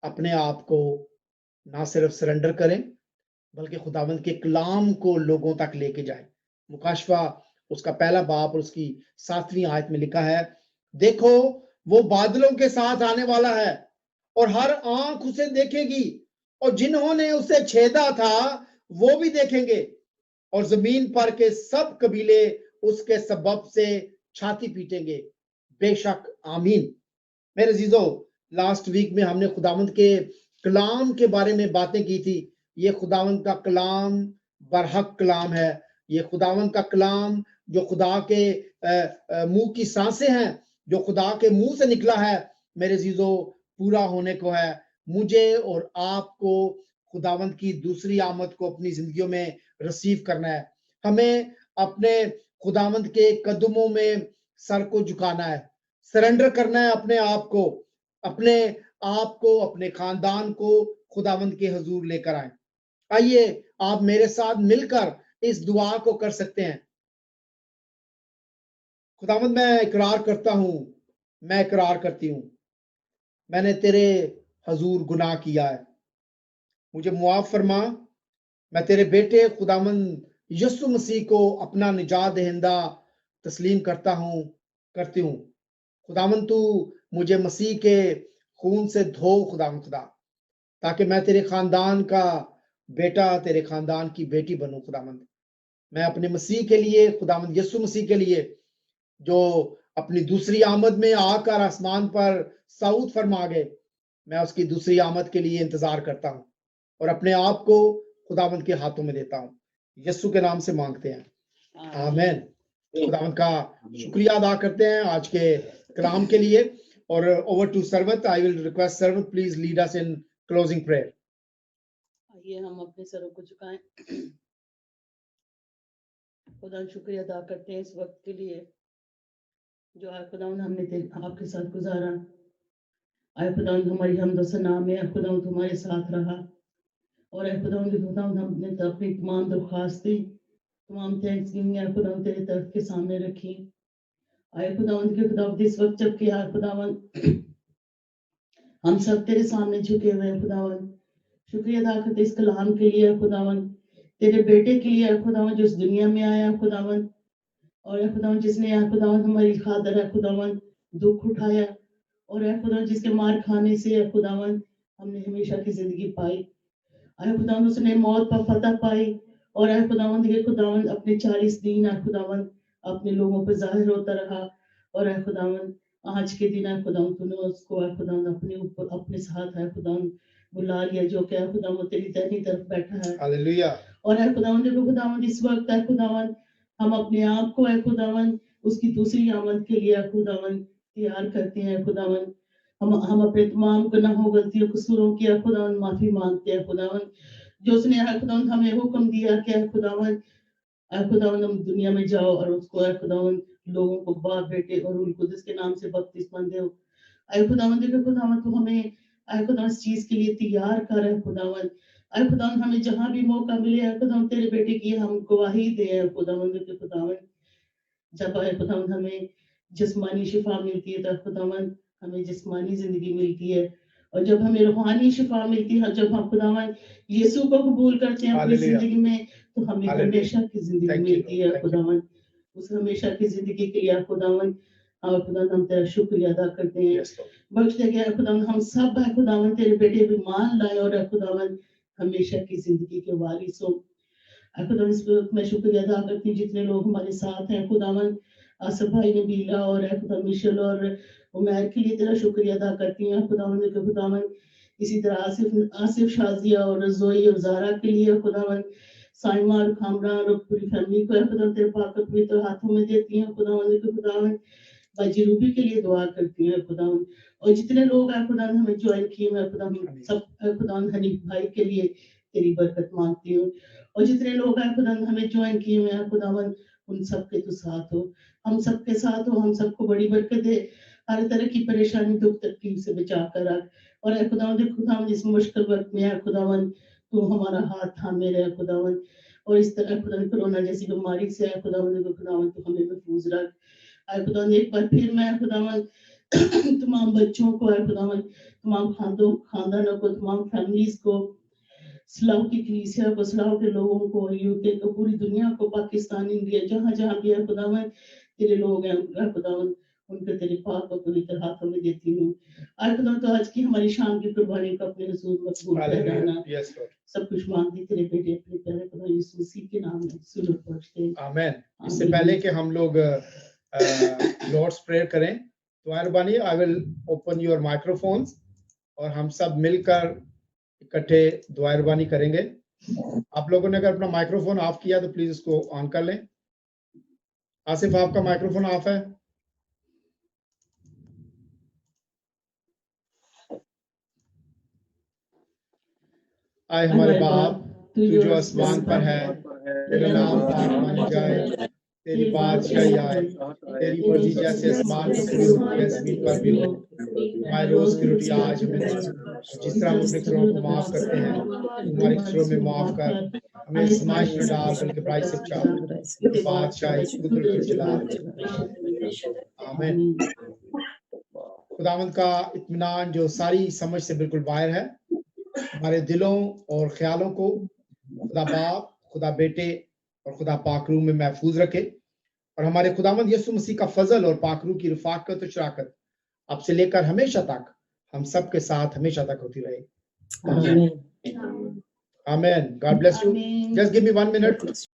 अपने आप को ना सिर्फ सरेंडर करें, बल्कि खुदावंद के कलाम को लोगों तक लेके जाएं। मुकाशवा उसका पहला बाब और उसकी 7वीं आयत में लिखा है, देखो वो बादलों के साथ आने वाला है और हर आंख उसे देखेगी, और जिन्होंने उसे छेदा था वो भी देखेंगे, और जमीन पर के सब कबीले उसके सबब से छाती पीटेंगे। बेशक आमीन। मेरे अजीजों, लास्ट वीक में हमने खुदावंद के कलाम के बारे में बातें की थी। ये खुदावंद का कलाम बरहक कलाम है। ये खुदावंद का कलाम जो खुदा के मुंह की सांसें हैं, जो खुदा के मुंह से निकला है, मेरे अजीजों पूरा होने को है। मुझे और आपको खुदावंद की दूसरी आमद को अपनी जिंदगियों में रिसीव करना है। हमें अपने खुदावंद के कदमों में सर को झुकाना है, सरेंडर करना है अपने आप को, अपने खानदान को खुदावंद के हुजूर लेकर आए। आइए आप मेरे साथ मिलकर इस दुआ को कर सकते हैं। खुदावंद, मैं इकरार करता हूं, मैं इकरार करती हूं, मैंने तेरे हुजूर गुनाह किया है, मुझे मुआफ फरमा। मैं तेरे बेटे खुदावंद यीशु मसीह को अपना निजात दहिंदा तस्लीम करता हूं, करती हूं। खुदावंद, तू मुझे मसीह के खून से धो खुदावंद खुदा, ताकि मैं तेरे खानदान का बेटा, तेरे खानदान की बेटी बनूं। खुदावंद, मैं अपने मसीह के लिए, खुदावंद यीशु मसीह के लिए, जो अपनी दूसरी आमद में आकर आसमान पर सऊद फरमा गए, मैं उसकी दूसरी आमद के लिए इंतजार करता हूं और अपने आप को खुदावंद के हाथों में देता हूं। यीशु के नाम से मांगते हैं, आमीन। खुदावंद का शुक्रिया अदा करते हैं आज के कलाम के लिए। और over to servant, I will request servant please lead us in closing prayer. आइए हम अपने सरों को झुकाएं। खुदा शुक्रिया अदा करते हैं इस वक्त के लिए जो आए खुदावंद हमने आपके साथ गुजारा। आए खुदावंद हमारी हमद सना में खुदावंद तुम्हारे साथ रहा, और आए खुदावंद हमने अपनी तमाम दरख्वास्तें, तमाम थैंक्सगिविंग खुदावंद तेरे तरफ के सामने रखी। आए खुदावंद के खुदावंद इस वक्त जबकि आए खुदावंद हम सब तेरे सामने झुके हुए हैं खुदावंद, शुक्रिया अदा करते इस कलाम के लिए खुदावंद, तेरे बेटे के लिए खुदावंद जो इस दुनिया में आया खुदावंद, और खुदावंद जिसने खुदावंद हमारी खातिर खुदावंद दुख उठाया, और खुदावंद जिसके मार खाने से खुदावंद हमने हमेशा की जिंदगी पाई। आए खुदावंद उसने मौत पर फतह पाई, और खुदावंद ये खुदावंद अपने 40 दिन खुदावंद अपने लोगों पर जाहिर होता रहा, और खुदावंद आज के दिन खुदावंद तूने उसको खुदावंद अपने ऊपर अपने साथ खुदावंद बुला लिया, जो क्या खुदावंद तेरी दाहिनी तरफ बैठा है। हालेलुया। और खुदावंद देखो खुदावंद इस वक्त खुदावंद हम अपने आप को खुदावंद उसकी दूसरी आमद के लिए खुदावंद तैयार करते हैं खुदावंद। हम अपने तमाम गुनाहों गलतियों कसूरों की है खुदावन माफी मांगते हैं खुदावन। जो उसने है खुदावन हमें हुक्म दिया कि है खुदावन खुदावन हम दुनिया में जाओ और उसको है खुदावन लोगों को बाप बेटे और उल कुदस के नाम से बपतिस्मा दो। आए खुदावन देखो खुदावन तो हमें आए खुदावन इस चीज के लिए तैयार कर है खुदावन। आए खुदावन हमें जहां भी मौका मिले है खुदावन तेरे बेटे की हम गवाही दे है खुदावन देखो खुदावन। जब आए खुदावन हमें जिस्मानी शिफा मिलती है तो खुदावन हमें जिस्मानी जिंदगी मिलती है और जब हमें रूहानी शिफा मिलती है जब हम खुदावन यीशु को कबूल करते हैं अपनी Hallelujah. जिंदगी में तो हमें Hallelujah. हमेशा की जिंदगी Thank you, मिलती है Lord. Thank you. खुदावन। उस हमेशा की जिंदगी के लिए खुदावन और खुदावन हम तेरा शुक्रिया अदा करते हैं। Yes, Lord. बख्श दे गया खुदावन हम सब है खुदावन तेरे बेटे भी मान लाए और है खुदावन हमेशा की जिंदगी के वारिस हो। खुदावन इस वक्त मैं शुक्रिया अदा करती हूँ जितने लोग हमारे साथ हैं खुदावन आसिफ भाई नबीला और है खुदा मिशेल और उमैर के लिए तेरा शुक्रिया अदा करती हूँ खुदावन के खुदावन। इसी तरह आसिफ शाजिया और जोई और जारा के लिए खुदावन साइमा और खामरान और पूरी फैमिली को खुदावन तेरे पाक पवित्र हाथों में देती हैं खुदावन के खुदावन। भाई रूबी के लिए दुआ करती हैं खुदावन और जितने लोग हैं खुदावन हमें ज्वाइन किए हैं खुदावन सब खुदावन हनीफ भाई के लिए तेरी बरकत मांगती हूँ और जितने लोग हैं खुदावन हमें ज्वाइन किए हुए हैं खुदावन उन सबके तो साथ हो हम सबके साथ हो हम सबको बड़ी बरकत दे हर तरह की परेशानी दुख तकलीफ से बचा कर रख और खुदावन देख खुदावन इस मुश्किल वक्त में है खुदावन तू हमारा हाथ थामे रहे खुदावन और इस तरह खुदावन कोरोना जैसी बीमारी से है खुदावन खुदावन तू हमें महफूज रख आए खुदावन। एक बार फिर मैं खुदावन तमाम बच्चों को है खुदावन तमाम खानदानों को तमाम फैमिलीज को सलाह की कलीसिया को सलाह के लोगों को यूके को पूरी दुनिया को पाकिस्तान इंडिया जहाँ जहाँ भी है खुदावन तेरे लोग हैं खुदावन उनके तेरे पाक और पवित्र हाथों में देती हूँ। आज खुदावन तो आज की हमारी शाम की कुर्बानी को अपने रसूल मकबूल ठहराना Yes, Lord. सब कुछ मांगती तेरे बेटे अपने प्यारे खुदा यीशु मसीह के नाम में सुनो पहुंचते Amen. इससे आमीन। पहले कि हम लोग लॉर्ड्स प्रेयर करें तो मेहरबानी I will open your microphones और हम सब मिलकर इकट्ठे दुआ रबानी करेंगे। आप लोगों ने अगर अपना माइक्रोफोन ऑफ किया तो प्लीज उसको ऑन कर लें। आसिफ आपका माइक्रोफोन ऑफ है। आए हमारे बाप तू जो आसमान पर है तेरा नाम पाक माना जाए तेरी बादशाही आए तेरी मर्जी जैसे आसमान पर पूरी होती है जमीन पर भी हो। हमारे रोज की रोटी आज हमें दे जिस तरह हम अपने कसूरों को माफ करते हैं हमारे कसूरों में माफ कर हमें आजमाइश में डाल बल्कि बुराई से बचा तेरी बादशाही कुदरत और जलाल। आमीन। खुदावंद का इत्मीनान जो सारी समझ से बिल्कुल बाहर है हमारे दिलों और ख्यालों को खुदा बाप खुदा बेटे और खुदा पाकरू में महफूज रखे और हमारे खुदावंद यीशु मसीह का फजल और पाकरू की रफाकत और शराकत अब से लेकर हमेशा तक हम सब के साथ हमेशा तक होती रहे। आमीन। God bless you. Just give me 1 minute।